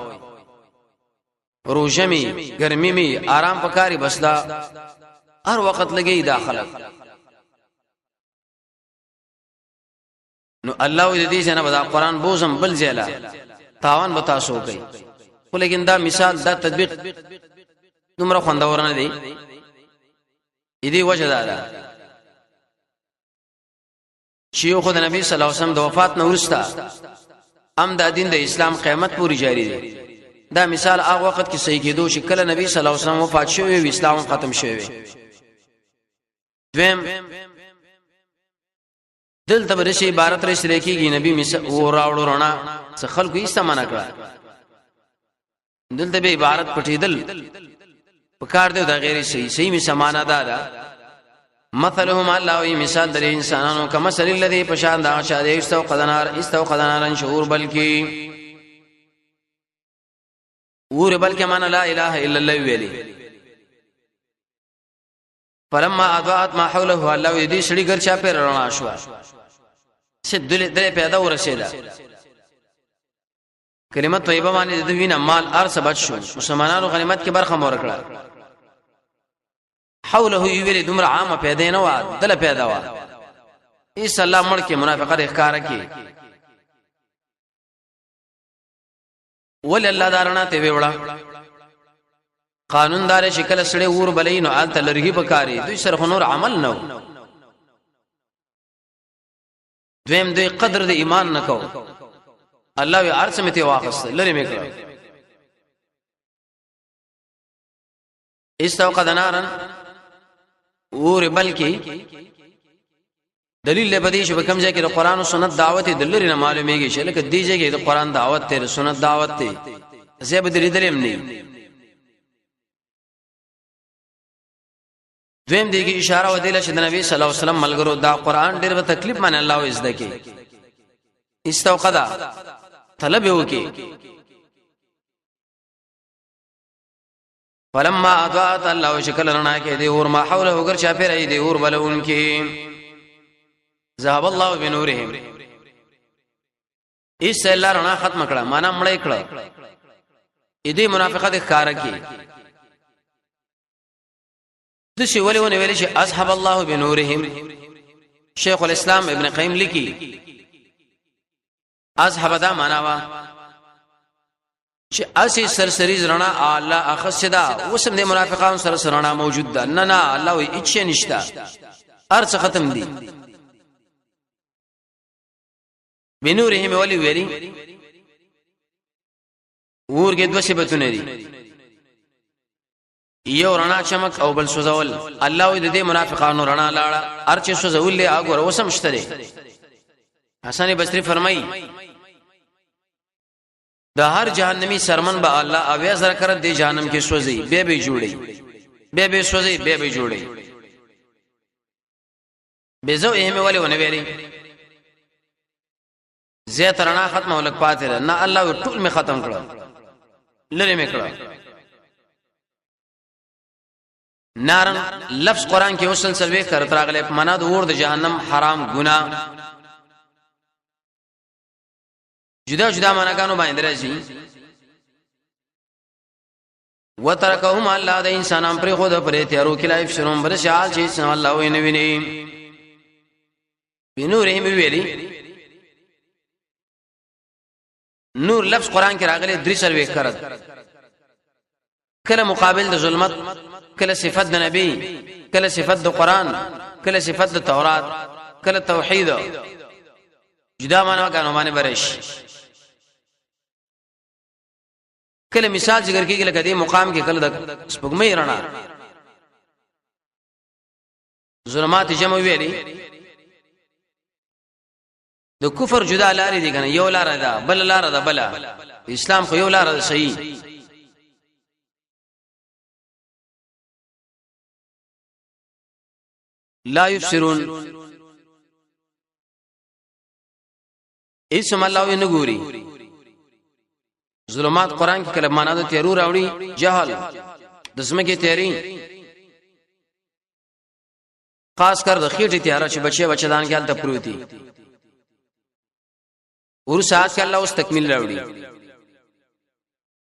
روزمي ګرمي می آرام پکاري بس دا هر وخت لګي داخله. نو الله دې څنګه دا قران بوزم بل ځلا تاوان بتا سو کوي. خو لیکن دا مثال دا تطبیق دومره خوندور نه دی. دې وجه دا چې خو د نبی صلی الله علیه وسلم د وفات نه ورسته ام د دین د اسلام قیامت پوری جاری دی. دا مثال هغه وخت کې صحیح کېدو چې کله نبی صلی الله علیه وسلم وفات شوی او اسلام ختم شوی. دویم دلته برشي عبارت رسې لیکيږي نبی او راوړو رڼا څه خلکو یې سمانه کړه. دلته به عبارت پټیدل پکار دی دا غیر صحیح می سمانه ده. مثلهم الله وی مثال د انسانانو کما مثل الذي پشان دا شاده استوقدنار شعور بلکی اور بلکی معنا لا اله الا الله ویلی. فلما اضاءت ما حوله الله دې سړي ګر چا پر رڼا شو سدل دې پیدا ورسېدا. کلمت طیبه باندې د وینه مال ارث بچ شو مسلمانانو غنیمت کې برخه مور کړه. حوله ویری دومره عامه پیدا نه و دل پیدا و ایس الله مړ کې منافقت اخکار کی ول الله دارنا ته ویوړه قانوندار شکل سړی ور بلینو آل تلرغي بکاری دوی سره نور عمل نو. دویم دوی قدر د ایمان نکو الله وی ارث مته واخص لری میکړه. استوقدنارن اور بلکی دلیل له بدیش په کوم ځای کې د قران او سنت دعوت دلری نه معلومیږي چې لکه دی ځای کې د قران دعوت ته سنت دعوت ته زیب درې دریم نه. دویم دیږي اشاره و دیله چې د نبی صلی الله علیه وسلم ملګرو دا قران ډېر په تکلیف باندې الله و زده کی استوقدا طلب وکي. فلما اضاءت الله شکل رڼا کې دی اور ما حوله وګر چا پیرې دی اور بلون کې ذهب الله بنورهم اس الله رڼا ختم کړه معنا مړې کړه. دې منافقت ښکارا کی د شی ولونه ویل شي اصحاب الله بنورهم. شیخ الاسلام ابن قیم لیکي اصحاب دا معنا وا چې اسی سرسری زرنا الله اخصدا وسم د منافقان سره سرنا موجود ده. نه الله وی اچ نشتا ارڅ ختم دي. بنورهم ولی ویلی ورګه دوه صفاتونه دي یو رڼا چمک او بل سوزول. الله وی د دې منافقانو رڼا لاړه ارچ سوزول له اګور وسم شته. حسن بصری فرمایي د هر جهنمی سرمن به الله اویا زره کړ د جهنم کې سوځي به جوړي به سوځي به جوړي به زو اهم ولي ونه ویلي زه ترنا ختم ولک پاتې نه الله ټول می ختم کړ لری می کړ. نارن لفظ قران کې وصل سلوي کړ تراغله په معنا د اور د جهنم حرام ګناه جدا جدا معناګانو باندې راځي. وترکهم الله د انسانان پر خود پر تیارو کې لایف شروم بر شال چې الله ویني ویني بنورهم ویلي نور لفظ قران کې راغلي 3 کرت کله مقابل د ظلمت کله صفات د نبی کله صفات د قران کله صفات د تورات کله توحید جدا معنا کنه معنی برش کله مثال ذکر کیږي لکه دې مقام کې کله د سپګمې رڼا ظلمات جمع ویلي د کفر جدا لارې دي کنه یو لار ده بل لار ده بل اسلام خو یو لار ده صحیح لا يفسرون اسم الله نګوري ظلمات قران کې کله معنا د تیرو راوړي جهل د زمکه تیری خاص کر د خېټې تیار چې بچدان کې حالت پروتي ور سات کې الله اوس تکمیل راوړي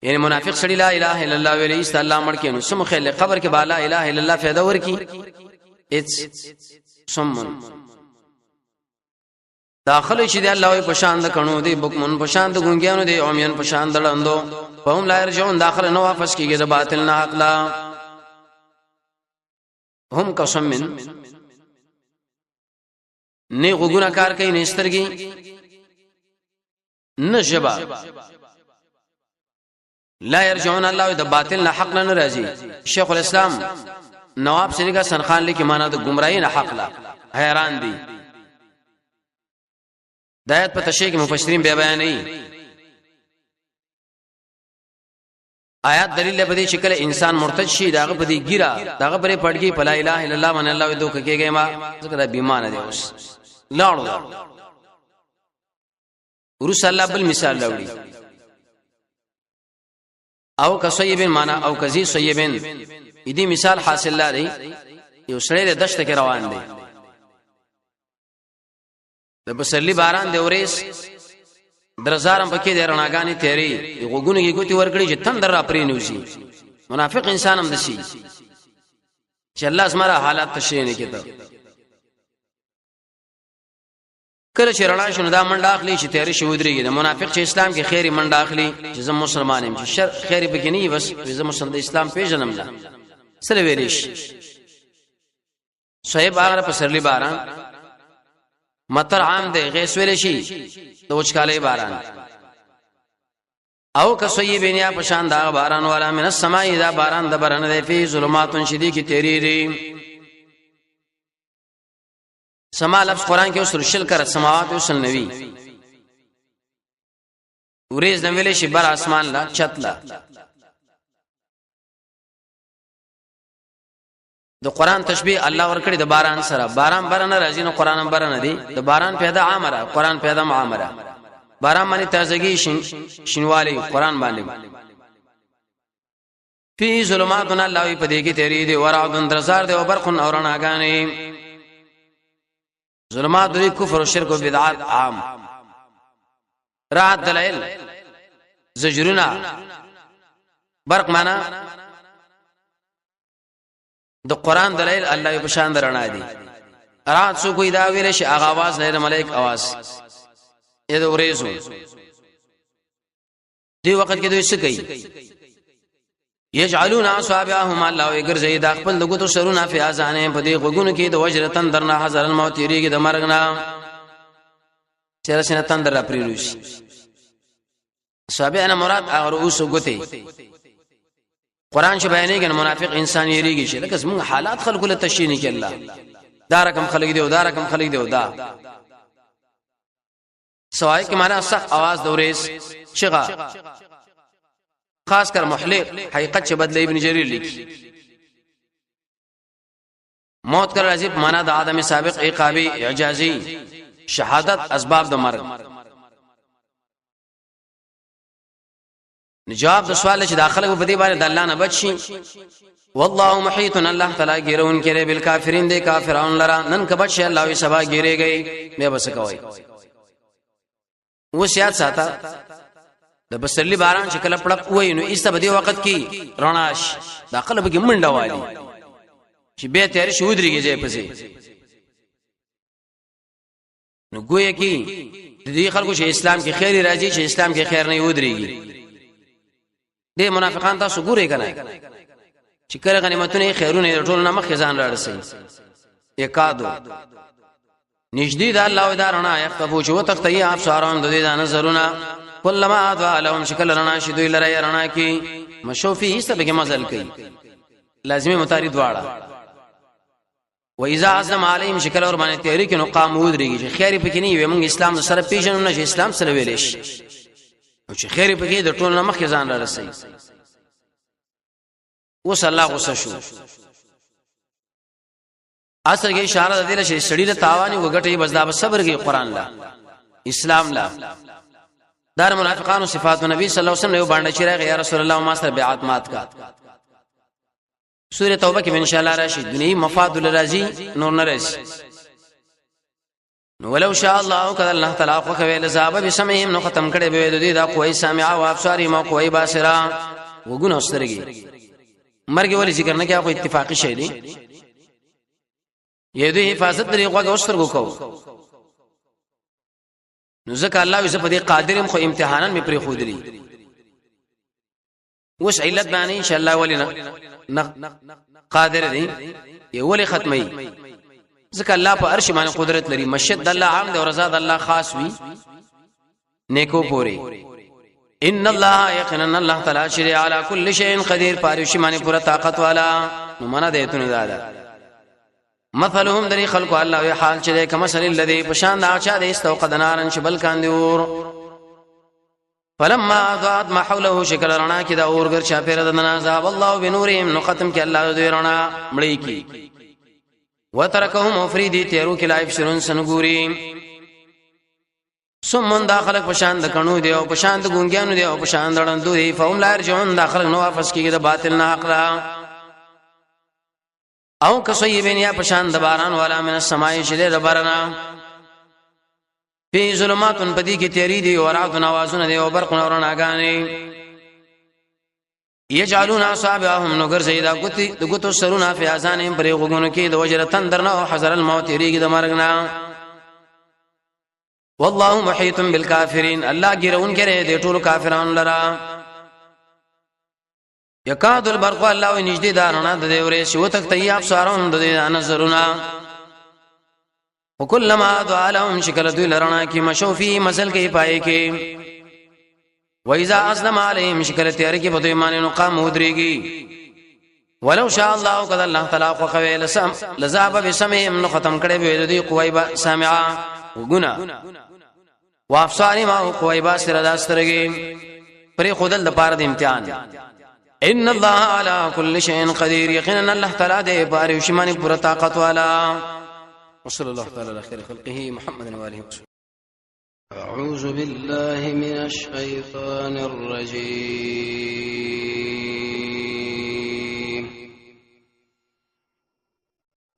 یعنی منافق سړي لا اله الا الله ویلي است الله مړ کې نو سم خل قبر کې بالا اله الا الله فائدہ ورکی اټس سمون داخله چې دی الله په شان د کڼو دی بوکمن په شان د ګونګیانو دی اومین په شان د لندو په هم لا رجون داخله نو واپس کیږي د باطل نه حق لا هم قسم من نه غوګونه کار کوي نسترګي نجبا لا يرجعون الله د باطل نه حق نه راځي شیخ الاسلام نواب سریګا سنخان لیکي معنا د گمراهی نه حق لا حیران دي دایت په تشریح کې مفسرین بیا بیان نه آیات دلیل له بدی شکل انسان مرتد شي داغه په دې ګیرا داغه پرې پړګي په لا اله الا الله من الله دوک کېږي ما څنګه د بیمانه دی اوس لاړو ورس الله بل مثال راوړي او کسیبن معنا او کزی سیبن دې مثال حاصل لري یو سړی د دشت کې روان دی د بسلی باران دی اوریس درزارم پکې د رڼاګانی تیری غوګونه کې ګوتی ورکړي چې تندر را پرې نوځي منافق انسان هم دشي چې الله اسمره حالات تشریح نه کړي کله چې رڼا شنو دا منډه اخلي چې تیری شو درېږي د منافق چې اسلام کې خیری منډه اخلي چې زم مسلمان يم چې شر خیری پکې نه بس زم مسلمان د اسلام پیژنم نه سره ویریش صاحب هغه په سرلی باران مطر عام دی غیس ویل شي د وچکالې باران او کسوی بینیا پشان دا باران والا من السماء دا باران د برن دی فی ظلمات شدید کی تیری دی سما لفظ قران کې اوس شل کړه سماوات اوس نوی ورېز د ویل شي بر اسمان لا چتلا د قران تشبیه الله ورکړي د باران سره باران برنه راځي نو قران برنه دی د باران پیدا عامره قران پیدا معامره باران باندې تازگی شینوالی قران باندې فی ظلمات الله په دې کې تیری دی ورعد درزار دی او برقن اورناګانی ظلمات دی کفر او شرک او بدعات عام رعد دلائل زجرنا برق معنا د قران دلایل الله په شان درنا دي رات سو کوئی دا ویل شي اغه आवाज نه ملائک आवाज اې د ورېزو دی وخت کې دوی څه کوي یجعلون اصابعهم الله یګرځي دا خپل دغه سرونه فی اذان په دې غوګونو کې د وجرتن درنا حذر الموت یریږي د مرګ نه چیرې سینه تندر را پریروش اصابع انا مراد اغه رؤوس غته قران چې بیانې کنه منافق انسان یریږي چې لکه زموږ حالات خلق له تشینه کې الله دا رقم خلق دی او دا رقم خلق دی او دا سوای کې معنا صح आवाज دوریس شغا خاص کر محلق حقیقت چې بدل ابن جرير لیکي موت کر راځي معنا د ادم سابق عقابي اعجازي شهادت اسباب د مرګ جواب د سوال چې داخله په دې باندې د الله نه بچي والله محيط الله تعالی ګیرون کړي بل کافرین دي کافرون لرا نن کبه شي الله وي سبا ګیريږي به بس کوي وصیت ساته د بسلی باران چې کله پړق وای نو ایسته بده وخت کې رڼاش داخله به منډه والی چې به تیار شو دريږي ځای پسې نو ګویا کې دې خلکو چې اسلام کې خیر راځي چې اسلام کې خیر نه ودرېږي دې منافقان تاسو ګورئ کنه چې کله غنیمتونه خیرونه ټول نه مخ ځان راړسي یکادو نجدید الله و دارنا یختفو چې وتختي ابصارهم د دې نظرونه کلمہ ادوا لهم شکل رنا شدوی لره رنا کی مشوفی سبه کې مزل کوي لازمي متاری دواړه و اذا عزم عليهم شکل اور باندې تیاری کې نو قام ودرېږي چې خیر پکې نه وي موږ اسلام سره پیژنو نه چې اسلام سره ویلې شي او چې خیر پکې د ټول نمخ ځان را رسي وس الله غصه شو اصل کې اشاره ده چې سړی له تاوانی وګټي بس دا صبر کې قران لا اسلام لا دار منافقانو صفات نبی صلی الله علیه وسلم یو باندې چې راغی یا رسول الله ما سره بیعت مات کا سوره توبه کې ان شاء الله راشي دنیوي مفاد الرازی نور نه راشي ولو شاء الله کذ الله تعالی خو کوي لزاب بسمهم نو ختم کړي به د دې دا کوئی سامع او ابصاری ما کوئی باسرا وګونو سترګي مرګ ولې ذکر نه کیا کوئی اتفاقی شی دی یې دې حفاظت لري غوږ اوسترګو کو نو ځکه الله یې په دې قادرم خو امتحانن می پرې خودري وش علت باندې ان شاء الله ولنا قادر دی یې ولې ختمي ځکه الله په عرش باندې قدرت لري مشد الله عام دی او رضا الله خاص وي نیکو پوری ان الله یقینا الله تعالی شری علی کل شیء قدیر پارش باندې پورا طاقت والا نو معنا دیتونه دادا مثلهم دری خلق الله وی حال چره کمثل الذی پشان دا چا د استوقد نارن شبل کاندور فلما اضاءت ما حوله شکل رنا کی دا اورګر چا پیر دنا ذهب الله بنورهم نو ختم کی الله دوی رنا مړی کی وترکهم افریدی تیرو کی لایف شرون سنګوري سمون داخل پشان د کڼو دی او پشان د ګونګیانو دی او پشان دړندو دی فهم لا رجون داخل نو واپس کیږي د باطل نه حق را او کسویبین یا پشان د باران والا من السماء شله د بارنا فی ظلمات پدی کی تیری دی او رعد نوازن دی او برق نورناګانی یجعلون اصابعهم نگر زیدا غتی د غتو سرونه فی اذانهم پر غوګونو کې د وجر تندر نه او حذر الموت ریګ د مرګنا والله محیط بالکافرین الله ګرون کړي د ټولو کافرانو لرا یکاد البرق الله ونجدي دارنا د دیورې شو تک تیاب سارون د نظرنا وکلما دعا لهم شکل دوی لرنا کی مشوفی مسل کې پای کې واذا اسلم علیهم شکل تیار کې په ایمان نو قام ودرېږي ولو شاء الله قد الله تعالی خو خوي لذاب بسمهم نو ختم کړي به دوی قوی سامعا وګنا وافصار ما قوی باسر داسترګي پر خودل د پاره د امتحان ان الله على كل شيء قدير يقينا الله تعالی دې بار وشمانه پر طاقت والا وصلى الله تعالى على خير خلقه محمد واله اعوذ بالله من الشيطان الرجيم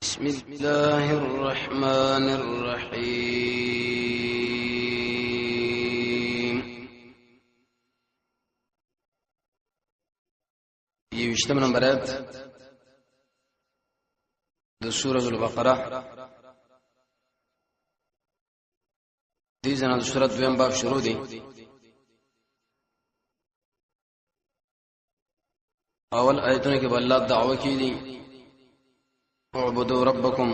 بسم الله الرحمن الرحيم يشتم نمبرات د سورۃ البقره دې ځنه د سورۃ دویم باب شروع دي اول آیتونه کې الله دعوه کوي اعبدوا ربکم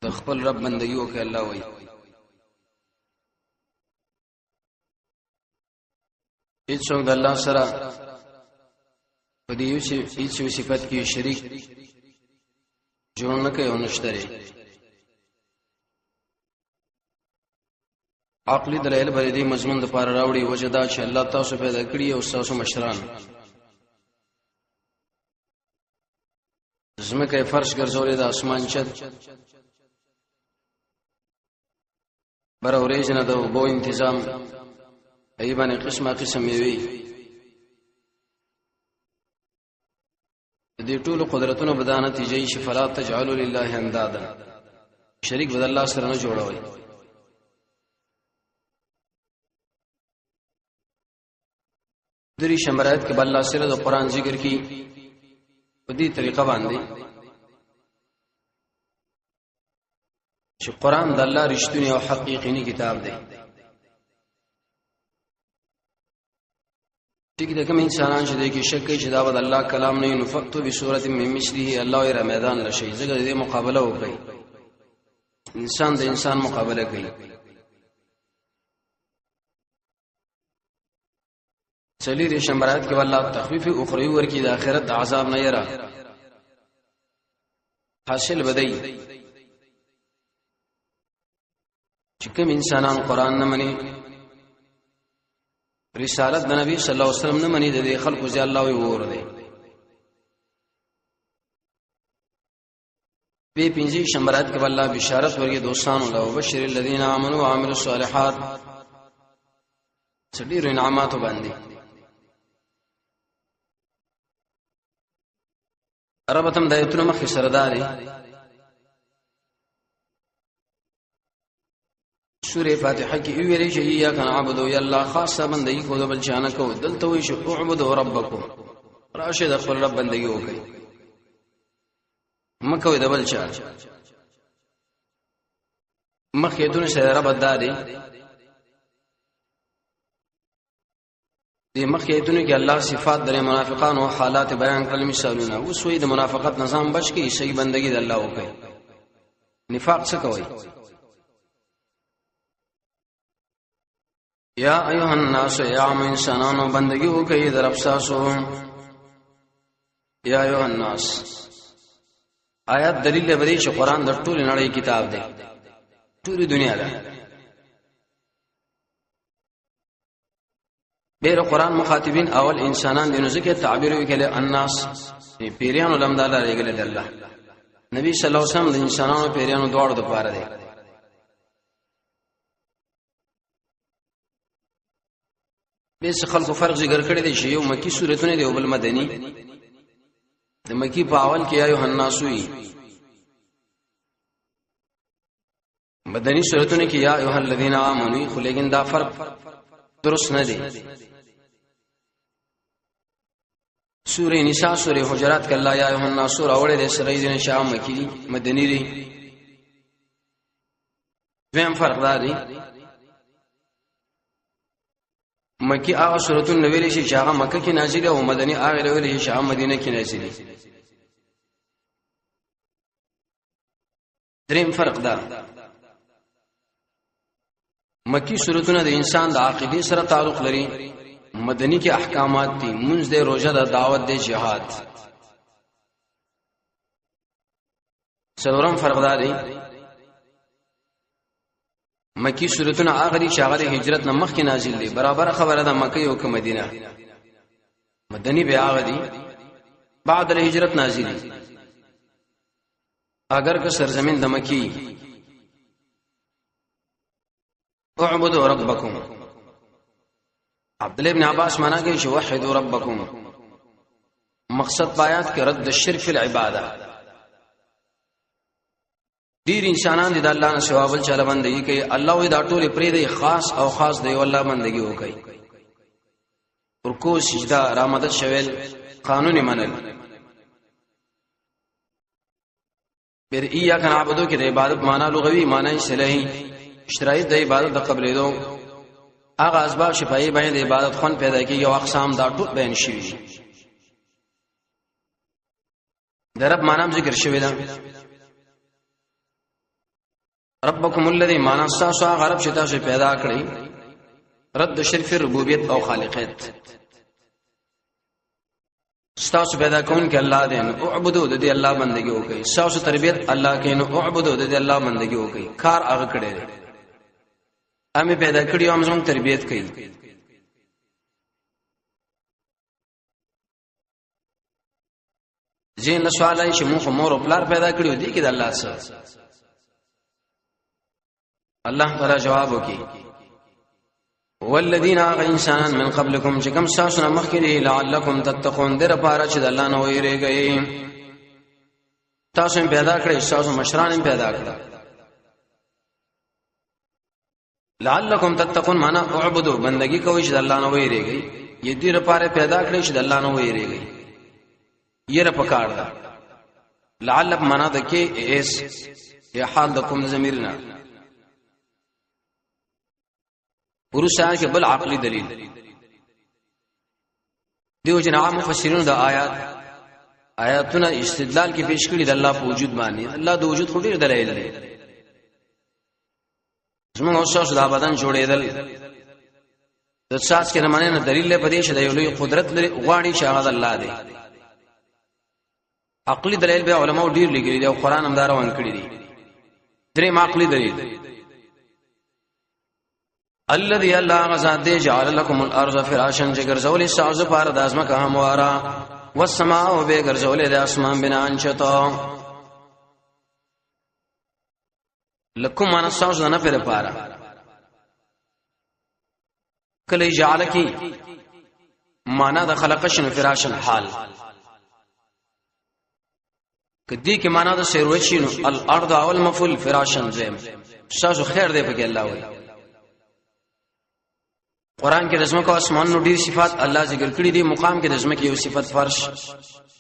د خپل رب بندګي وکړه الله وایي هیڅ د الله سره په دې هیڅ صفات کې شریک جوړ نه کوي او نشته عقلی دلایل باندې دې مضمون د پاره راوړي وجدا چې الله تاسو پیدا کړی او تاسو مشران زمکه فرش ګرځولې د اسمان چت بر اوریجنه د بو تنظیم ایبانه قسمه قسم وی دې ټول قدرتونو بدانه نتیجې شفلات تجعلوا لله اندادا شریک بد الله سره نه جوړوي دری شمرات کې بل الله سره د قران ذکر کی په دې طریقه باندې چې قران د الله رښتونی او حقیقي کتاب دی. ټیک ده، کوم انسانان چې د کې شک کوي چې دا د الله کلام نه نو فقط بسورۃ من مثله الله یې میدان لشي زګر دې مقابله وکړي. انسان د انسان مقابله کوي. چلی ری شمبرات کې والله تخفیف اخروی ورکی د آخرت عذاب نه یرا حاصل بدای چې کوم انسانان قران نه مني، رسالت د نبی صلی الله علیه وسلم نه مني، د خلکو ځای الله وی ور دی. په پنځه شمبرات کې والله بشارت ورګي دوستانو له وبشر الذين امنوا وعملوا الصالحات څډیر انعامات باندې عربتم د ایتونو مخې سرداري سوره فاتحه کې ویلې چې یا کنا عبدو یا الله خاصه بندګي کو د بل چانه کو دلته وي شو اعبدوا ربکم راشد خپل رب بندګي وکړي مکه د بل چا مخې دونه سره رب دادي دې مخې دونه کې الله صفات درې منافقان او حالات بیان کړل مثالونه اوس وې د منافقت نظام بچ کې صحیح بندګي د الله وکړي. نفاق څه کوي؟ یا ایها الناس یا انسانانو بندگی وکړئ در افساسو. یا ایها الناس آیات دلیل لري چې قران د ټول نړۍ کتاب دی، ټول دنیا ده. ډېر قران مخاطبین اول انسانان دي، نو ځکه تعبیر وکړي الناس پیریانو لمداله رېګل دی. الله نبی صلی الله علیه وسلم د انسانانو پیریانو دواړو د پاره دی. بیس خلکو فرق ذکر کړی دی چې یو مکی سورته دی او بل مدنی. د مکی په اول کې ایو الناس وی، مدنی سورته کې یا ایه الذین آمنوا، خو لیکن دا فرق درست نه دی. سورې نساء سورې حجرات کې الله یا ایه الناس راوړې د سره دین شام مکی مدنی دی. ویم فرق دا دی مکی هغه سورته نویل شي چې هغه مکه کې نازله او مدنی هغه نویل شي چې هغه مدینه کې نازله. دریم فرق دا مکی سورته د انسان د عقیده سره تعلق لري، مدنی کې احکامات دي، منځ د روزه د دعوت د جهاد. څلورم فرق دا دی مکی سورتونه هغه دي چې هغه د هجرت نه مخکې نازل دي، برابر خبره ده مکه او مدینه. مدنی به هغه دي بعد الهجرت نازل دي. اگر که سرزمین د مکی اعبدوا ربکم، عبد الله ابن عباس معنا کوي چې وحدوا ربکم، مقصد آیات کې رد الشرک فی العباده. ډیر انسانان دي د الله نه سوا بل چا بندګي کوي، الله وی دا ټول پرې دی خاص او خاص دی والله بندګي وکړي. رکوع سجده رامدد شویل قانوني منل. بیر ایاک نعبدو کې د عبادت معنا لغوي معنی صلاحي شرایط د عبادت د قبلېدو هغه اسباب شفایي باندې د عبادت خون پیدا کوي او اقسام دا ټول بیان شوي. د رب معنا ذکر شوی دا ربکم الذی معنا ساسو هغه رب چې تاسو پیدا کړی، رد شرک ربوبیت او خالقیت. تاسو پیدا کون کې الله دې نو اعبدو د دې الله بندګي وکړي، تاسو تربیت الله کې نو اعبدو د دې الله بندګي وکړي. کار هغه کړی دی، امه پیدا کړی او موږ تربیت کوي. زین سوالای چې موږ مور او پلار پیدا کړیو دي کې د الله سره. الله تعالی جواب وکي والذین انسان من قبلکم چې کوم تاسو نه مخکې لعلکم تتقون، در پاره چې د الله نه ویریږئ. تاسو پیدا کړی، تاسو مشران پیدا کړل. لعلکم تتقون معنا اعبدوا بندگی کوي چې د الله نه ویریږئ. یې دې لپاره پیدا کړی چې د الله نه ویریږئ. یې را پکار ده. لعلک معنا د کې اس یا حال د کوم ضمیرنا ورسره کې بل عقلی دلیل دیو جن عام مفسرین د آیاتونه استدلال کې پیش کړي د الله په وجود باندې الله د وجود خو ډیر دلایل دي زموږ اوسه د بدن جوړېدل د ساس کې رمانه نه دلیل له پدې شه د یو لوی قدرت لري غواړي چې هغه الله دی عقلی دلیل به علماء ډیر لګري دي او قران هم دا روان کړی دي درې عقلی دلیل الذي الله غزاد جعل لكم الارض فراشا جگرزول ساز پار دازمه که هموارا والسماء به گرزول د اسمان بنا انشطا لکم انا ساز نه پر پارا کله جعل کی معنا د خلقشن فراشا حال کدی کی معنا د سیروچینو الارض او المفل فراشا زم ساز خیر دی په الله وي قران کې رسمه کو اسمان نو ډیر صفات الله ذکر کړی دي مقام کې رسمه کې یو صفت فرش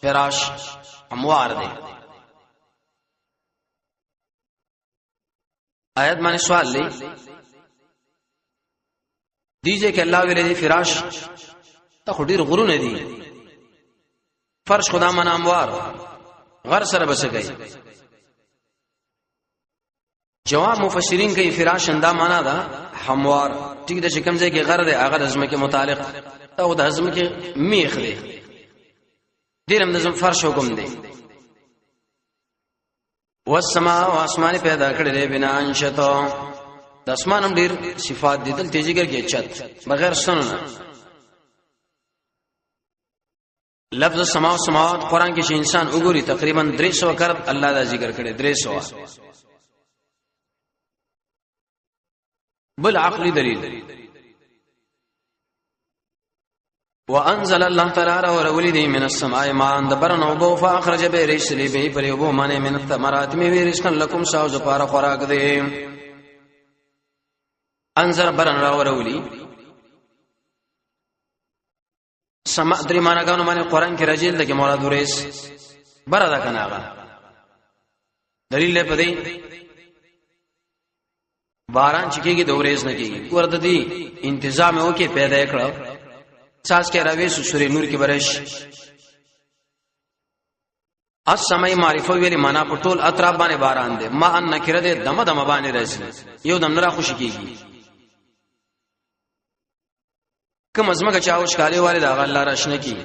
فراش اموار دي آیت باندې سوال لې دیجه کې الله ویلې دي فراش ته ډیر غرونه دي فرش خدا من اموار غر سره بس گئی جواب مفسرین کوي فراش انده معنا ده هموار ټیک د شکم ځای کې غر دی هغه د ازمکه متعلق او د ازمکه میخ دی دیرم د زم فرش حکم دی والسماء واسمان پیدا کړل دی بنا انشطا د اسمانم ډیر صفات دي دل تیجیګر کې چت بغیر سنونه لفظ السماء والسماوات قران کې چې انسان وګوري تقریبا 300 کرت الله دا ذکر کړي 300 بل عقلی دلیل وانزل الله تعالی ورولد من السماء ماء دبرن وبو فاخرج به رسل به پر وبو معنی من الثمرات می رزق لكم ساوز پار خوراک دی انزل برن ورولي سما درې معنا غانو باندې قران کې راځي لکه مراد ورس بردا کناغه دلیل په دی باران چکیږي د ورېز نه کیږي ورته دي تنظیم وکي پیدا کړو ساس کې راوي سورې نور کې برش السماء معرفه ویلي معنا په ټول اطراف باندې باران دي ما ان نکره دي دم دم باندې راځي یو دم نه را خوشي کیږي کوم ازمکه چاوش کاله والے دا الله راشنه کی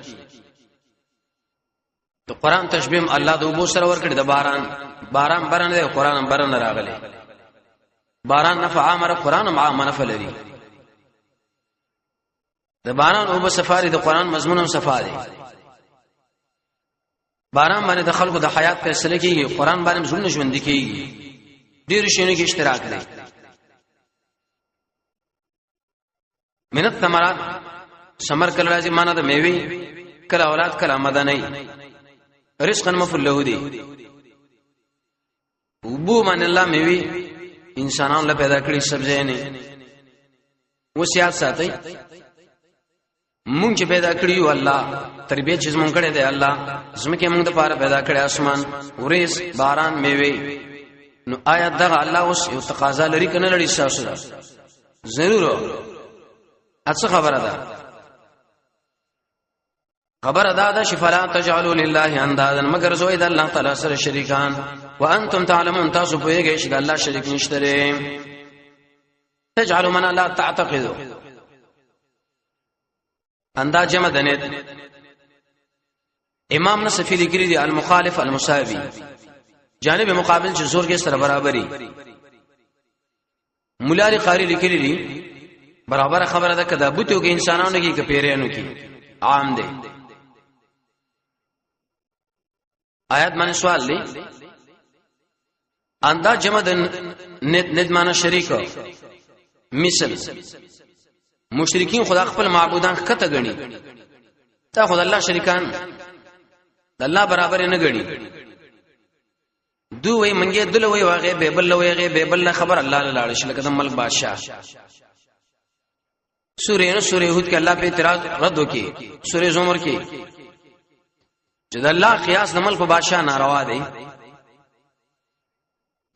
د قران تشبیه الله د وبو سره ور کړی د باران برن دی قران برن راغلی باران نفع امر قران مع منفع لري د باران او بسفاری د قران مضمون او صفاری باران باندې د خلکو د حیات فیصله کیږي قران باندې ژوند ژوند کیږي ډیر شینو کې اشتراک لري من الثمرات ثمر کله راځي معنا د میوي کله اولاد کله مدني رزق مفعول له دي وبو من الله میوي انسانان له پیدا کړی سبزی نه وصیت ساتي مونږ چې پیدا کړیو الله تربیت چې مونږ کړی دی الله زمکه مونږ د پاره پیدا کړی اسمان ورېس باران میوي نو آیات دغه الله اوس یو تقاضا لري کنه لري تاسو ضرور اڅه خبره ده خبر ادا ده شفلا تجعلوا لله اندادا مگر زوید الله تعالی سره شریکان وانتم تعلمون تاسو پوهیږئ چې الله شریک نشته لري تجعلوا من لا تعتقدوا انداز جمع دنه امام نصفی لیکلی دی المخالف المساوی جانب مقابل چې زور کې سره برابرۍ مولا قاری لیکلی دی برابر خبره ده کدا بوتو کې انسانانو کې کپیرانو کې عام دی آیات باندې سوال لې انداز جمع د ند معنا شریک مثل مشرکین خدا خپل معبودان کته غني تا خدای الله شریکان د الله برابر نه غني دوی منګي دل وی واغه بیبل ویغه بیبل خبر الله لاله شل کده ملک بادشاہ سورہ یہود کې الله په اعتراض رد وکي سورہ زمر کې چې د الله قیاس د ملک بادشاہ ناروا دی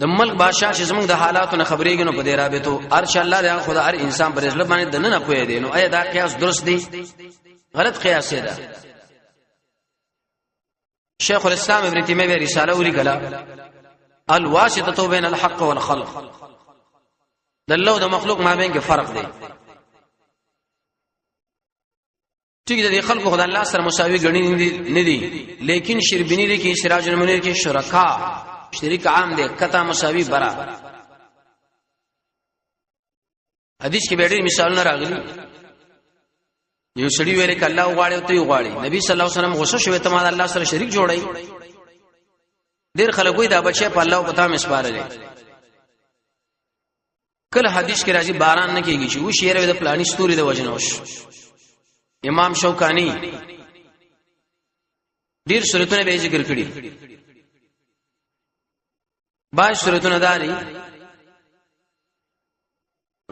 د ملک بادشاہ چې زموږ د حالاتو نه خبرېږي نو په دې رابطو ارش الله دې خدا هر انسان پر اسلام باندې دنه نه پوي دي نو ایا دا قیاس درست دی غلط قیاس ده شیخ الاسلام ابن تیمیہ رساله ولیکلا الواسطه بین الحق والخلق دلو د مخلوق مابین کې فرق دی ټیک دی خلق خدای الله سره مساوي غنی نه دي لیکن شربینی دی کې سراج المنیر کې شرکا شریک عام دی کتا مساوي برا حدیث کې ډېر مثالونه راغلي یو سړي ویل ک الله غواړي او ته غواړي نبی صلی الله علیه وسلم غوسه شوی ته ما الله سره شریک جوړای ډېر خلک وای دا بچي په الله او پتا مسپارل کله حدیث کې راځي باران نه کیږي چې و شعر د پلاني ستوري د وجنوش امام شوکانی ډېر سورتونه به ذکر کړي باج سورتونه داري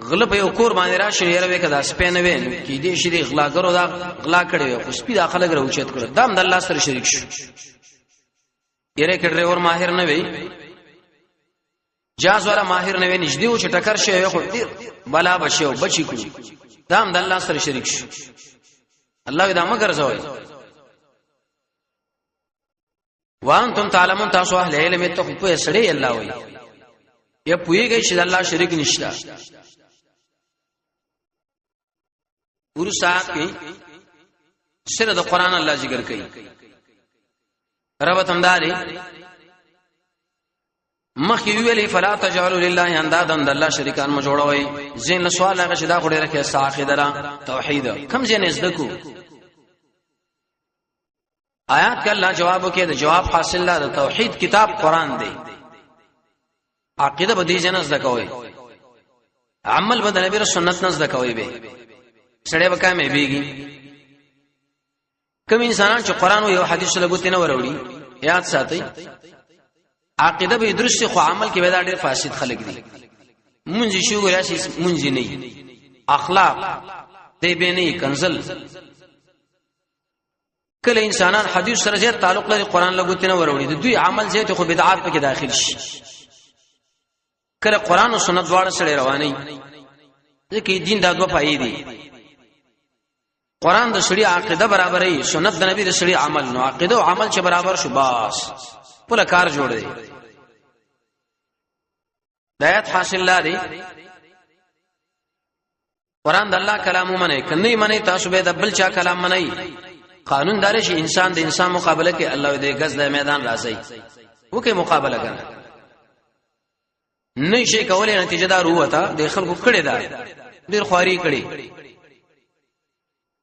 غلب یو کور باندې را شریره وکدا سپینه وین کې دې شری غلاګرو دا غلا کړي خو سپی داخله غره اوچت کړ دام د الله سره شریک شو یره کې ډرایور ماهر نه وي جاز والا ماهر نه وي نږدې و چې ټکر شي خو ډیر بلا بشو بچی کړي دام د الله سره شریک شو الله دا مگر زوي وانتم تعلمون تاسو اهل علم ته په سړی الله وي یا پويږي چې الله شریک نشته ورو سات کې سره د قران الله ذکر کوي رب تمداري مخي ویلي فلا تجعلوا لله اندادا د الله شریکان ما جوړوي زين سوال هغه شدا خو ډیره کې ساخدره توحید کم زين زدکو آیات کا الله جواب کې د جواب حاصل لا د توحید کتاب قران دی عقیده به دي جنز دکوي عمل به د نبی رسول سنت نز دکوي به سړی وکای مې بیږي کوم انسانان چې قران او حدیث له ګوتې نه وروړي یاد ساتي عقیده به درست خو عمل کې به دا ډېر فاسد خلک دي مونږ شو ګراسي مونږ نه اخلاق دې به نه کنزل کله انسانان حدیث سره زیات تعلق لري قران له ګوتې نه وروړي د دوی عمل زیات خو بدعات پکې داخل شي کله قران او سنت دواړه سره رواني ځکه دین دا دوه پای دي قران د شریع عقیده برابرې سنت د نبی د شریع عمل نو عقیده او عمل چې برابر شو باس پوره کار جوړ دی دایت حاصل لري قران د الله کلام منه کني منه تاسو به د بل چا کلام منه قانون دار شي انسان د انسان مقابله کې الله دې غز د میدان راځي وکي مقابله کنه نه شي کولای نتیجه دار وته د خلکو کړي دا ډیر خواري کړي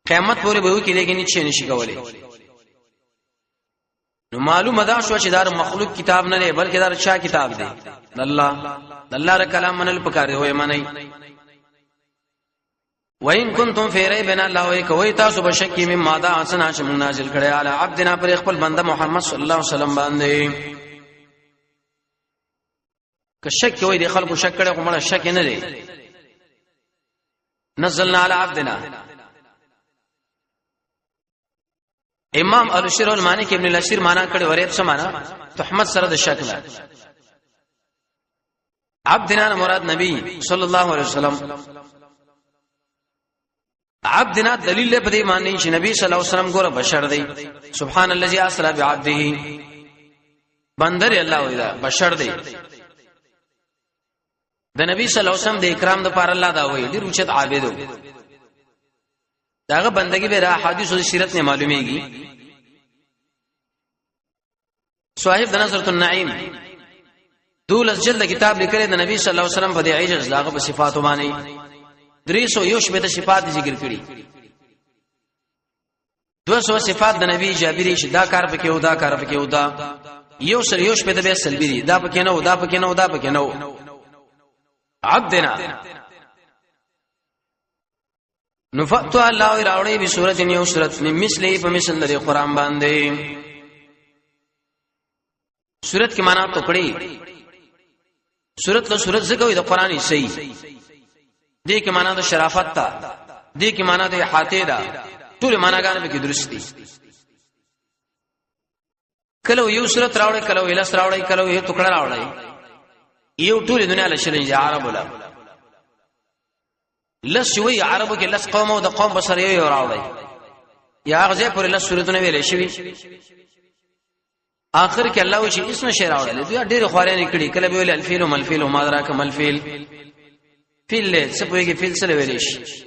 قیامت پورې به وکړي لیکن هیڅ نشي کولای نو معلومه ده شو چې دا مخلوق کتاب نه دی بلکې دا چا کتاب دی الله ر کلام منل پکاره وي منی وَإِن كُنتُمْ فِي رَيْبٍ الله وی کوي تاسو بشکی مم ماده اسنا چې موږ نازل کړي علی عبدنا پر خپل بنده محمد صلی الله علیه وسلم باندې که شک وي د خلکو شک کړي کومه شک نه دی نزلنا علی عبدنا امام الشر المانی کې ابن الاشیر معنا کړي ورېب څه معنا تحمد سره د شک نه عبدنا مراد نبی صلی الله علیه وسلم عبدنا دلیل په دې معنی چې نبی صلی الله علیه وسلم ګوره بشر دی سبحان الذي اسرا بعبده بندر الله ویلا بشر دی د نبی صلی الله علیه وسلم د اکرام د پاره الله دا وایي ډیر اوچت عابد داغه بندگی به را حدیث او سیرت نه معلومیږي صاحب د نظرۃ النعیم دولس جلد کتاب لیکل د نبی صلی الله علیه وسلم په دې عجز داغه په صفات باندې 300 صفات ذکر کړي 200 صفات د نبی جابری شدا کار پکې او دا کار پکې او دا یو سر یو شپه د به سلبی دي دا پکې نه دا پکې نه دا پکې نه عبدنا نفعت الله راوړي به سورته نیو سورته مثلی په مثل د قرآن باندې سورته کې معنا ټوکړي سورته له سورته څخه د قرآن یې صحیح دې کې معنا د شرافت تا دې کې معنا د احاطه ده ټول معناګان به کې درست دي کله یو سورته راوړي کله ویلاس راوړي کله یو ټوکړه راوړي یو ټول دنیا له شلنج عربو لا لس وی عربو کې لس قوم او د قوم بسر یو راوړي یا غزه پر لس سورتونه ویلې شوی اخر کې الله وشي اسنه شی راوړل دوی ډېر خوارانه کړي کله به ویل الفیل ملفیل ما دراک ملفیل فیل څه پويږي فیل سره ویلې شي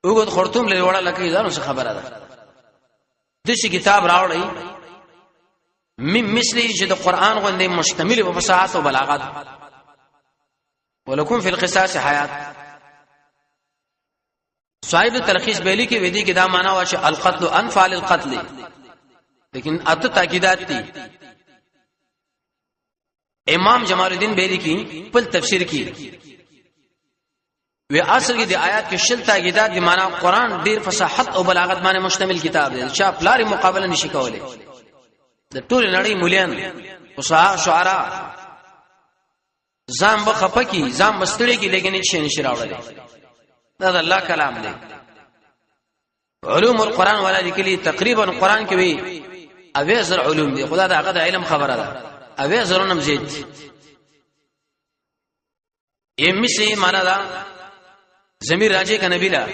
وګد خرطوم له وړه لکه ځانو څه خبره ده دشي کتاب راوړی مثلی چې د قران غوندې مشتمل په فصاحت او بلاغت ولکم فی القصاص حیات صاحب تلخیص بیلی کې ودی کې دا معنا وا چې القتل انفعل القتل لیکن اته تاکیدات دي امام جمال الدین بیلی کی په تفسیر کې وی اصل کې د آیات کې شل تاکیدات دي معنا قران ډیر فصاحت او بلاغت باندې مشتمل کتاب دی چې خپل مقابله نشي کولای د ټول نړۍ مولیان فصاحه شعرا ځان بخپکی ځان مستړي کې لیکن هیڅ نشي راوړل دا د الله کلام دی علوم القرآن ولا لیکلي تقریبا قرآن کې وی اوی زر علوم دی خدا دا هغه د علم خبره ده اوی زرونم زید امیسی معنا دا زمیر راجه کا نبی لا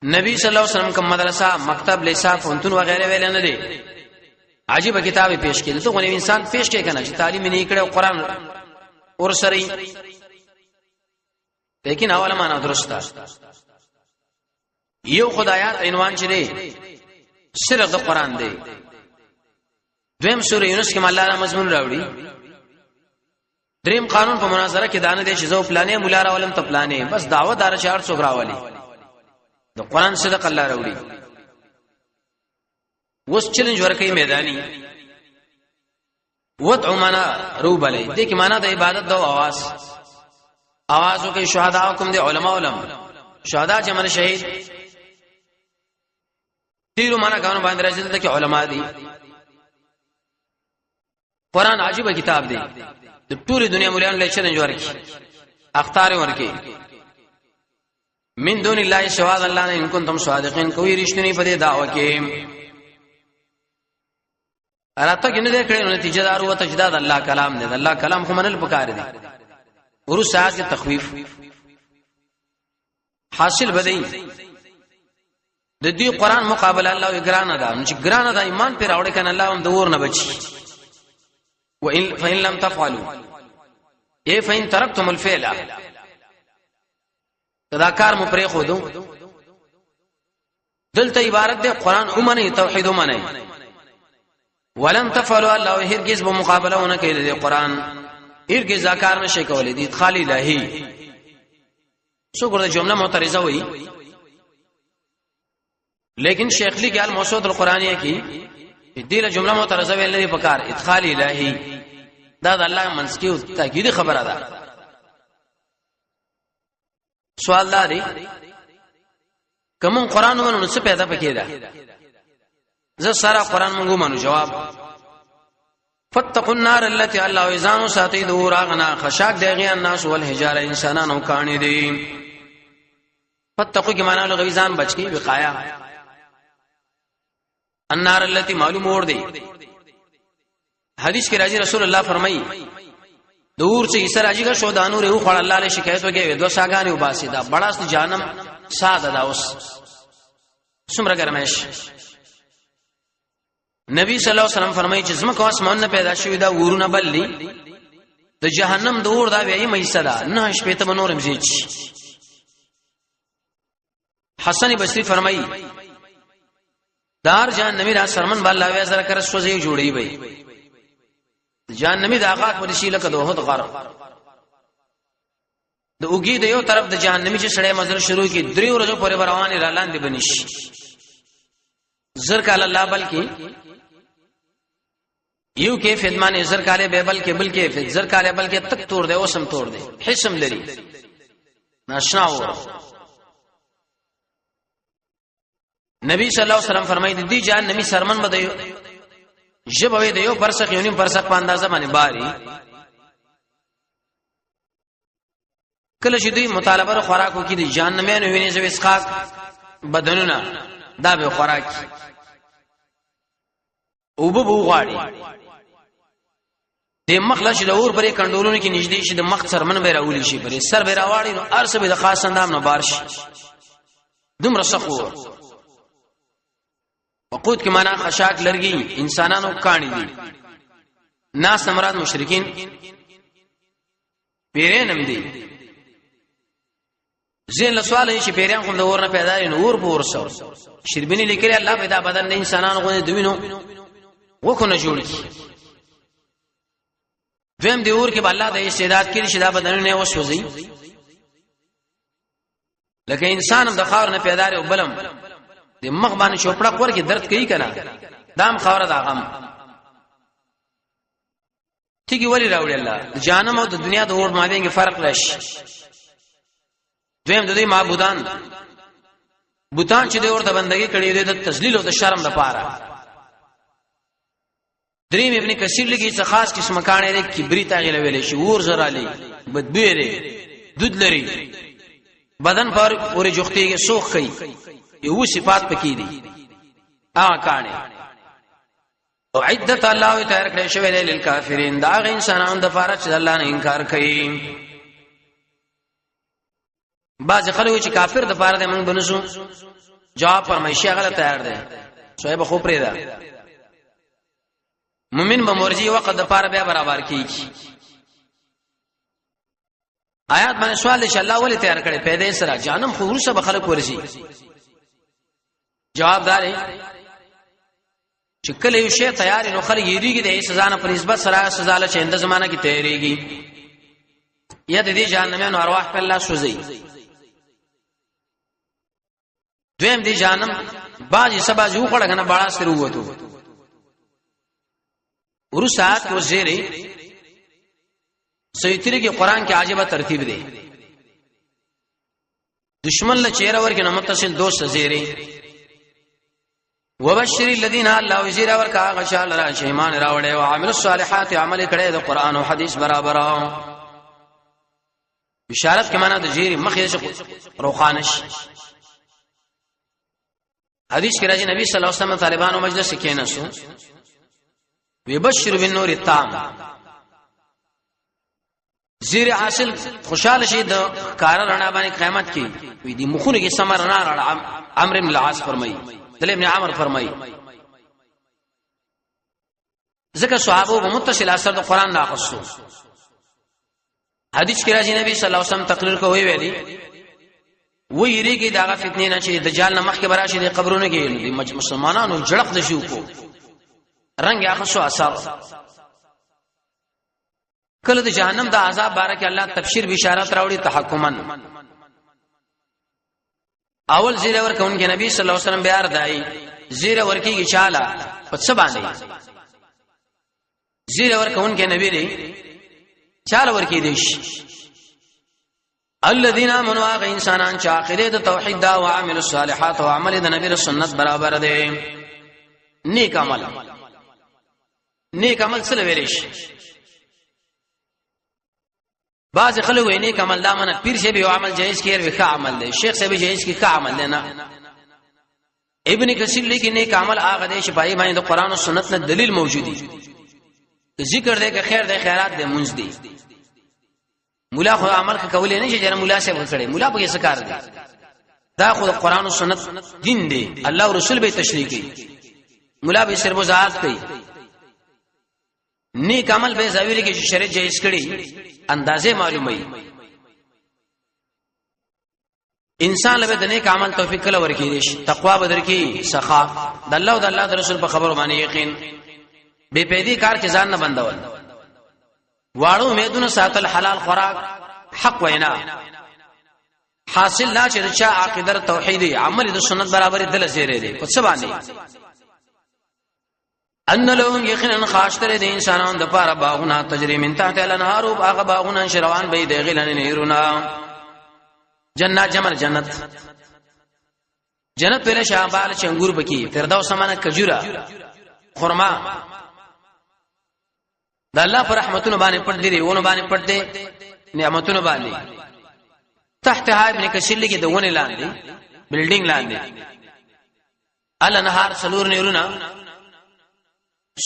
نبی صلی الله علیه وسلم کا مدرسہ مکتب لیسا فونتون وغیرہ ویل نه دي عجیب کتاب پیش کړي ته غو انسان پیش کوي کنه چې تعلیم نه کړي قرآن اور سره لیکن اوله معنا درسته یو خدایات عنوان چې دی صرف د قرآن دی دویم سورہ یونس کې الله مضمون راوړي دریم قانون په مناظره کې دانه دي چې زو پلانې مولا راولم ته پلانې بس دعوت دار شهر څوک راولي د قرآن صدق الله راوړي وس چیلنج ورکې میدانی ودعو معنا روبلې دې کې معنا د عبادت د आवाजو کې شهدا حکم دي علما علم شهدا چې من شهید تیرو معنا غانو باندې راځي ته کې علما دي قرآن عجیب کتاب دی د ټول دنیا مليان له چلنج ورکی اختار ورکی من دون الله سوا الله نه ان کنتم صادقین کوئی رښتینی په دې دعوه کې اراته کې نه کړي نو نتیجه دار او تجداد الله کلام دی الله کلام خو منل پکار دی ورو ساعت کې تخویف حاصل بدی د دې قرآن مقابله الله ګرانه ده چې ګرانه ده ایمان پر راوړي کنه الله هم د ور نه بچي وان فإن لم تفعلوا اي فإن تركتم الفعل دا کار مو پرې خو دو دلته عبارت ده قرآن اومنه توحید اومنه ولن تفعلوا الله هرگز به مقابله ونه کوي د قرآن هرگز ذکر نشي کولای دي ادخال الهی سو ګره جمله معترضه وي لیکن شیخ لی قال موسود القرآنیه کی دې له جمله معترضه ویل نه پکار ادخال الهی دا د الله منسکی او تاکید خبره ده سوال لري کوم قرآن منو څه پیدا پکې ده زه سارا قرآن مونږ منو جواب فتقوا النار التي الله يزانو ساتي دور اغنا خشاک دغه الناس والحجاره انسانانو کانی دي فتقوا کی معنا لغوی ځان بچ کی وقایا النار التي معلوم اور دی حدیث کې راځي رسول الله فرمایي دور چې اسر راځي کا شو دانو ره خړ الله له شکایت وکي دو ساګانی وباسي دا بڑاست جانم ساده دا اوس څومره ګرمش نبی صلی الله علیه وسلم فرمایي چې زما کو اسمان نه پیدا شوی دا ورونه بللی د جهنم دور دا وی مې صدا نه شپې ته نورم زیچ حسن بصری فرمایي دار جهنمی را سرمن بالله وی زرا کر سوځي جوړي وي جهنمی د هغه په شي لکه دوه غر د اوګي د یو طرف د جهنمی چې سړی مزل شروع کی دریو ورځې پورې رواني را لاندې بنش زر کال الله بلکې یو کې فدمان زر کاله به بلکې زر کاله بلکې تک توڑ دے اوسم توڑ دے حسم لري ناشنا و نبی صلی الله علیه وسلم فرمایي دي جهنمی سرمن بدایو جبوي د یو پرسخ یونیم پرسخ په اندازه باندې باري کله چې دوی مطالبه خوراکو کې دي جهنميان ویني زو اسقاق بدنونه دا به خوراک او بو غواړي د مخلش د اور پرې کندولونو کې نږدې شي د مخ سرمن به راولي شي پرې سر به راواړي نو ارسه به د خاص اندام نه بارش دومره سخو وقود کې معنا خشاک لرګي انسانانو کانی دي ناس مراد مشرکین پیرانم دي زین له سوال شي پیران کوم د اور نه پیدا نه اور په ورسو شربینی لیکلي الله پیدا بدن نه انسانانو غو دوینو وکونه جوړ کی دیم دی اور کې الله د استعداد کې شدا بدن نه وسوځي لکه انسان هم د خاور نه پیدا لري او بلم د مخ باندې چوپړه کور کې درد کوي کنه دام خاور د غم ټیږي ولی راوړي الله جانم او د دنیا د اور مابین کې فرق راشي دویم د دې معبودان بوتان چې د اور ته بندګي کړي دي د تذلیل او د شرم لپاره دریم ابن کثیر لګي څه خاص قسم کانه لري کبریت هغه ویلې شي ور زرالي بدبو لري دود لري بدن پر اورې جوختيږي سوخ کوي یو صفات پکې دي کانه او عدت الله تعالی کړی شوی دی للکافرین دا غ انسانانو د فارچ الله نه انکار کوي باز خلک چې کافر د فار د موږ بنسو جواب فرمایشي غلط تیار دی صاحب خو پرې ده مومن به مرجی وقت د فار بیا برابر کیږي آیات باندې سوال انشاء الله ولې تیار کړي پیدا سره جانم خو ورسره به خلک ورسي جواب داري چې کله یو شی تیار نو خلک یریږي د سزا نه په نسبت سره سزا له چنده زمانہ کې تیریږي یا د دې جهنميانو ارواح په الله سوزي دویم دی جانم باجی سبا جو کړه کنه باړه سره وته ورسات کو زیره سیتری کې قران کې عجيبه ترتیب دی دشمن له چهره ورکه نه متصل دوست زیره وبشر الذين الله وزير ورکا غشال را شیمان راوړې او عامل الصالحات عمل کړي د قران او حديث برابر بشارت کې معنا د جيري مخې روخانش حدیث کې راځي نبی صلی الله علیه وسلم طالبانو مجلس کې نسو وبشر بالنور التام زیر حاصل خوشاله شي د کار رڼا باندې قیامت کې وي دي مخونه کې سمر رڼا عمرو بن العاص فرمایي دل ابن عمر فرمایي ذکر صحابه متصل اثر د قران ناقصو حدیث کې راځي نبی صلی الله علیه وسلم تقریر کوي ویلي وی ریګي داغه فتنه نه چې دجال نه مخکې براشي د قبرونو کې د مسلمانانو جړق د شو کو رنگ اخصو اثر کله د جهنم د عذاب بارک الله تبشیر بشارت راوړي تحکمن اول زیره ورکون کې نبی صلی الله علیه وسلم بیار دای زیره ورکی کې چاله په څه باندې زیره ورکون کې نبی لري چاله ورکی دیش الذين امنوا غ انسانان چې عقیده د توحید دا او عامل الصالحات او عمل د نبی سنت برابر دي نیک عمل سره ویریش بعض خلک وې نیک عمل دا منه پیر شه به عمل جایز کړي وي ښه عمل دی شیخ شه به جایز کړي ښه عمل دی نه ابن کثیر لیکي نیک عمل هغه دی چې پای باندې د قران او سنت نه دلیل موجود دي ذکر دی که خیر دی خیرات دی منځ دی مولا خو عمل کولې نه چې جره مولا شه وکړي مولا به څه کار دی دا خو د قران او سنت دین دی الله او رسول به تشریح کوي مولا به صرف وضاحت کوي نیک عمل به زاویل کې چې شریعت جایز کړي اندازې معلومي انسان له د نیک عمل توفیق کله ورکړي شي تقوا بدر کې سخا د الله او د الله د رسول په خبرو باندې یقین به پیدي کار کې ځان نه بندول واړو امیدونه ساتل حلال خوراک حق وینا حاصل لا چې چا عقیده توحیدی عمل د سنت برابر دل زیره دي په څه باندې ان لهم یقینا خاشتر د انسانان د پاره باغونه تجری من تحت الانهار او هغه باغونه شروان به د غلن نهرونه جنات جمر جنت پر شابال چنګور بکی فردوس سمانه کجورا خرما د الله پر رحمتونو باندې پټ دي ونه باندې پټ دي نعمتونو باندې تحت ابن کثیر لګي د ونه لاندې بلډینګ لاندې الانهار سلور نهرونه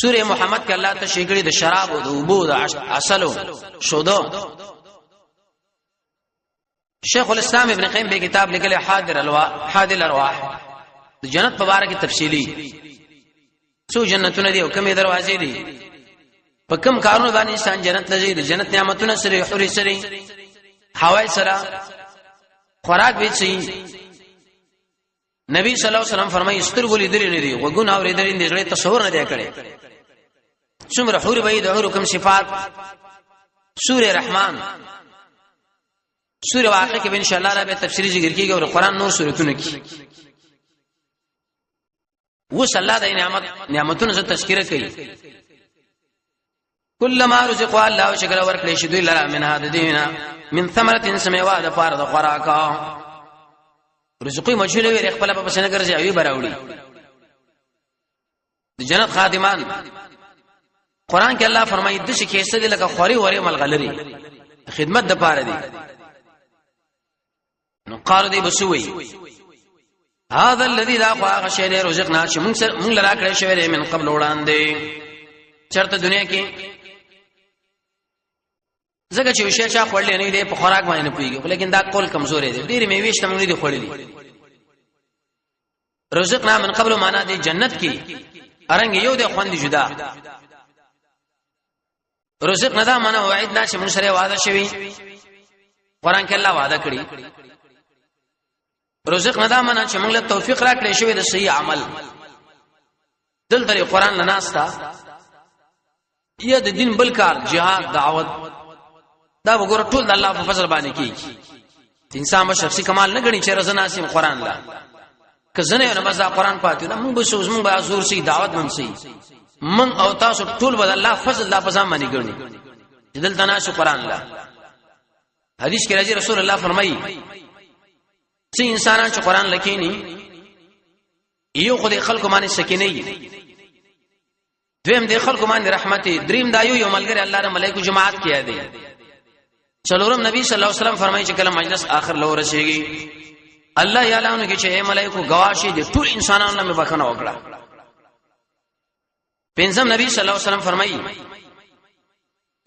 سوره محمد کې الله ته شیګړي د شراب او د اوبو د اصلو شودو. شیخ الاسلام ابن قیم به کتاب لیکلی حادل ارواح د جنت په اړه کې تفصیلی څو جنتونه دي او کومې دروازې دي، په کوم کارونو باندې انسان جنت لږي، د جنت نعمتونه سره حوري سره حوای سره خوراک به شي. نبی صلی الله علیه وسلم فرمایي سترګو لیدل نه دي، وګون اورېدل نه دي، تصور نه دی کړی. څومره حور به د حکم صفات. سوره رحمان سوره واقعه کې ان شاء الله را به تفصیلی ذکر کیږي او قرآن نور سورتونه کې وصلی الله د نعمتونو ز تذکرہ کوي. کلمہ رزق الله شکر ورکړي شي دوی لرا من هذا دینا من ثمرة سموا د پاره د خوراکا رزقي مجهول وي خپل په پسنه ګرځي اوی براوړي. د جنت خادمان قران کې الله فرمایي د شي کیسه دي لکه خوري وره ملغلري خدمت د پاره دي. نو قالو دی بسوي هذا الذي لا خواغ شيء رزقنا چې مونږ لرا کړی شوی من قبل وړاندې چرته دنیا کې زګه چې وشي چا خورلې نه دی په خوراک باندې نه پويږي، لیکن دا کول کمزورې دي، ډېر میوه شته مونږ دي خورلې. رزقنا من قبل معنا دی جنت کې ارنګ یو دی خوند جدا. رزقنا دا معنا وعدنا چې مونږ سره وعده شوی، قران کې الله وعده کړی. رزق ندا معنا چې موږ له توفیق راکړې شوی د صحیح عمل. دلته قرآن لناستا یا د دین بل کار jihad دعوت دا وګوره ټول د الله په فضل باندې کیږي. انسان به شخصي کمال نه غني چې رزنا سیم قرآن لا کزنه نه مزه قرآن پاتې دا موږ به سوز موږ به زور سي دعوت منسي من او تاسو ټول به الله فضل دا په ځان باندې ګڼي. دلته نه شو قرآن لا حدیث کې راځي رسول الله فرمایي چې انسانان چې قرآن لکینی یو خدای خلکو باندې سکینه ای، دویم د خلکو باندې رحمت، دریم دا یو ملګری الله ر ملائکه جماعت کیا دی. څلورم نبی صلی الله علیه وسلم فرمایي چې کله مجلس آخر لور رسیږي الله یعلم کې چې ملائکه گواشي دي ټول انسانانو له بخنه وکړه. پنځم نبی صلی الله علیه وسلم فرمایي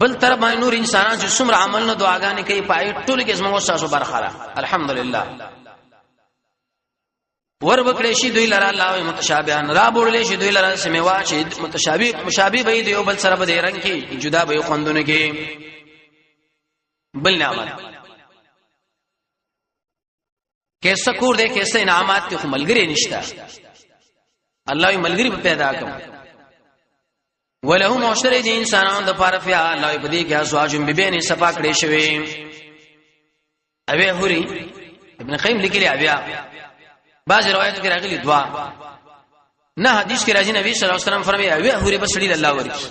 بل تر باندې نور انسانان چې څومره عمل نه دعاګانې کوي پای ټول کې زموږ تاسو برخه الحمدلله. ور بکړې شي دوی لره الله متشابهان را بوړلې شي دوی لره سموا شي مشابه به دی او بل سره به رنگ کې جدا به خوندونه کې بل نعمت کیسه کور دې کیسه انعامات کې ملګری نشتا. الله یې ملګری پیدا کوم ولهم معاشره دي انسانانو د پاره فیا الله یې بدی کې ازواجم ببین صفا کړې شوی. اوی هوري ابن قیم لیکلی بیا بعض روایتو کې راغلي دعا نه حدیث کې راځي نبی صلی الله علیه وسلم فرمایي اوی هوري بسړي الله ورکی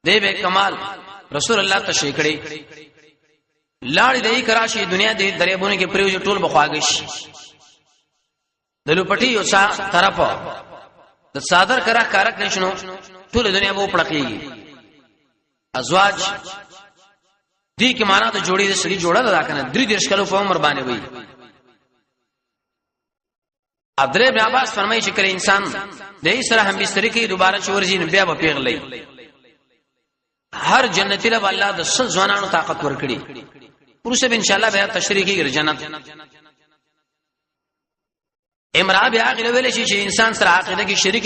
دی به کمال رسول الله تشریح کړي لاړې دی کراشي دنیا دې دریابونه کې پریو ټول بخواګش دلو پټي یو طرف د صادر کرا کارک نشنو ټول دنیا به پړقېږي. ازواج دې کې معنا ته جوړې سړي جوړه ده کنه 3 کلو په عمر باندې وي. عبد الله بن عباس فرمایي چې کله انسان دې سره هم بستر کې دوباره چورځي بیا به پیغلې هر جنتی له الله د سل ځوانانو طاقت ورکړي. پرسه ان شاء الله به تشریح کیږي جنت. امراه بیا غل ویل شي چې انسان سره عقیده کې شریک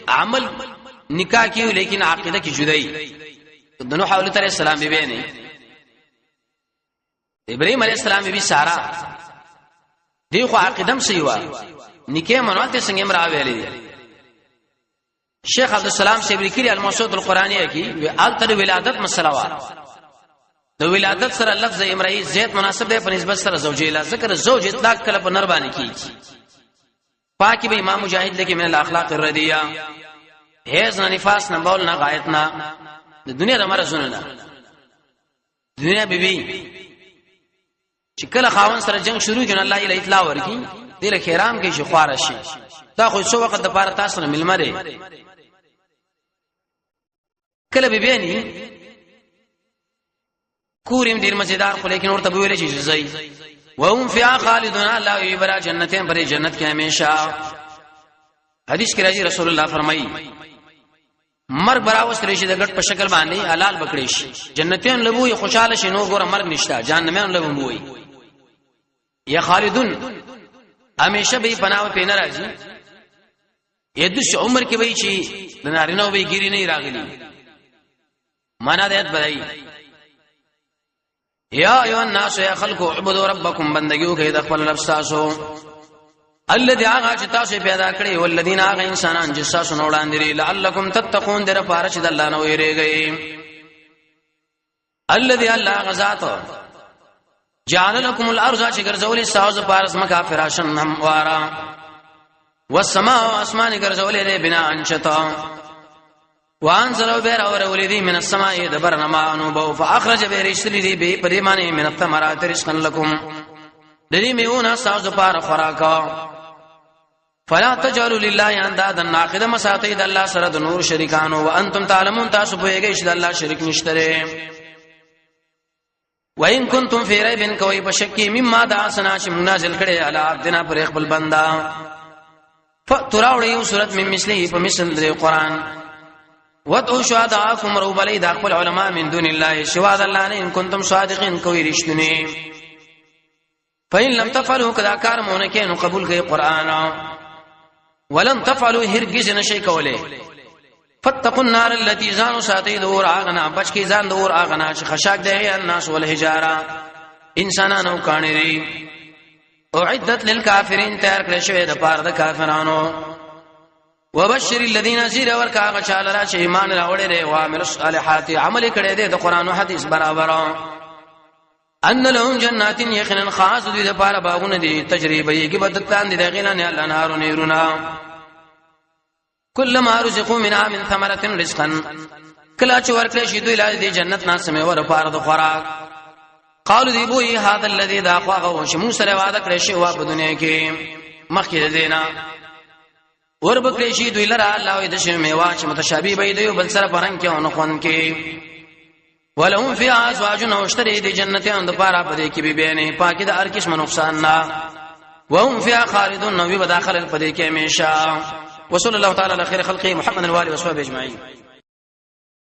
عمل نکاح کیو لیکن عقیده کې جدای. د نوح علیه السلام بیبي نه ابراهيم عليه السلام بیبي سارا دی خو عقیدم سیوا نکاح منواته څنګه امراه ویلې. شیخ عبد السلام شیبری کړي الموسوعه القرانیه کې وی التر ولادت مسله وا د ولادت سره لفظ امرأه زید مناسب دی په نسبت سره زوجه لا ذکر زوج اطلاق کله په نر باندې کیږي. پاکي به امام مجاهد لیکي من الاخلاق الردیه هیڅ نه نفاس نه بول نه غایت نه د دنیا د مرزونه نه. دنیا بیبي چې کله خاون سره جنگ شروع کړي الله یې اطلاع ورکي دله خیرام کې شخوار شي دا خو څو وخت د پاره تاسو نه ملمره کله بیبيانی کوریم ډیر مزیدار خو لیکن ورته ویل شي زئی وهم فی خالدون الله یبرا جنتین پر جنت کې همیشه. حدیث کې راځي رسول الله فرمایي مرګ براوستل شي د ګټ په شکل باندې حلال بکړي شي جنتیان لبوي خوشاله شي نو ګور مرګ نشتا جهنميان لبوي یا خالدون همیشه به پناه په ناراضي یدش عمر کې وای شي د نارینه وای ګيري نه راغلي معنا دې بدای یا ایو الناس یا خلقوا اعبدوا ربکم بندگیو کې د خپل رب تاسو الذي هغه چې تاسو پیدا کړی ولذین هغه انسانان چې تاسو نو وړاندې لري لعلکم تتقون در پارچ د الله نو ویریږي الذي الله غزات جعل لكم الارض چې ګرځولې تاسو پارس مکا فراشن هم وارا والسماء اسمان ګرځولې بنا انشتا وانزلوا بير اور ولدي من السماء دبرنا ما انو فاخرج برشتلي دي به پریمانه من الثمرات رزقا لكم دلی میونه تاسو پار خوراکا فلا تجعلوا لله اندادا ناقد مساتید الله سره د نور شریکانو وانتم تعلمون تاسو پوهیږئ چې الله شریک نشته وان کنتم فی ریب کوي بشکی مما دعسنا چې منازل کړي علی عبدنا پر خپل بندا فتراوړیو سورۃ من مثلی په مثل د قران وادعوا شهداءکم ربلی د خپل علما من دون الله شهاد الله نه ان کنتم صادقین کوي رښتونی فإن لم تفعلوا كذا کار مونږ کې نو قبول کړئ قران ولن تفعلوا هرگز نشي کوله فتقوا النار التي زانوا ساتي دور اغنا بچ کی ځان دور اغنا چې خشاک دی الناس والحجاره انسانانو کانری اعدت للكافرين تیار کړی شوی د پاره د کافرانو وبشر الذين زير ورکا غشال را چې ایمان راوړي دي او عمل الصالحات عمل کړي دي د قران او حديث برابر ان لهم جنات يخن خاص دي د پاره باغونه دي تجربه کې بدتان دي دغه نه الانهار نيرنا كلما رزقوا منها من ثمرة رزقا کلا چې ورکړي شي دوی لاله دي جنت نه سمې ور پاره د خوراک قالوا دي بوي هذا الذي ذاقوا وشمو سره وعده کړی شي وا په دنیا کې مخکې دینا ور بکړي شي دوی لره الله دې شي میوا چې متشابه به دی بل سره پرنګ کې او نخون کې ولهم فيها ازواج واشتري دي جنتيان د پاره پدې کې به بینه پاکي د هر قسم نقصان نه وهم فيها خالدون نو به داخل پدې کې همیشه وصلی الله تعالی علی خیر خلقه محمد و علیه و صحبه اجمعین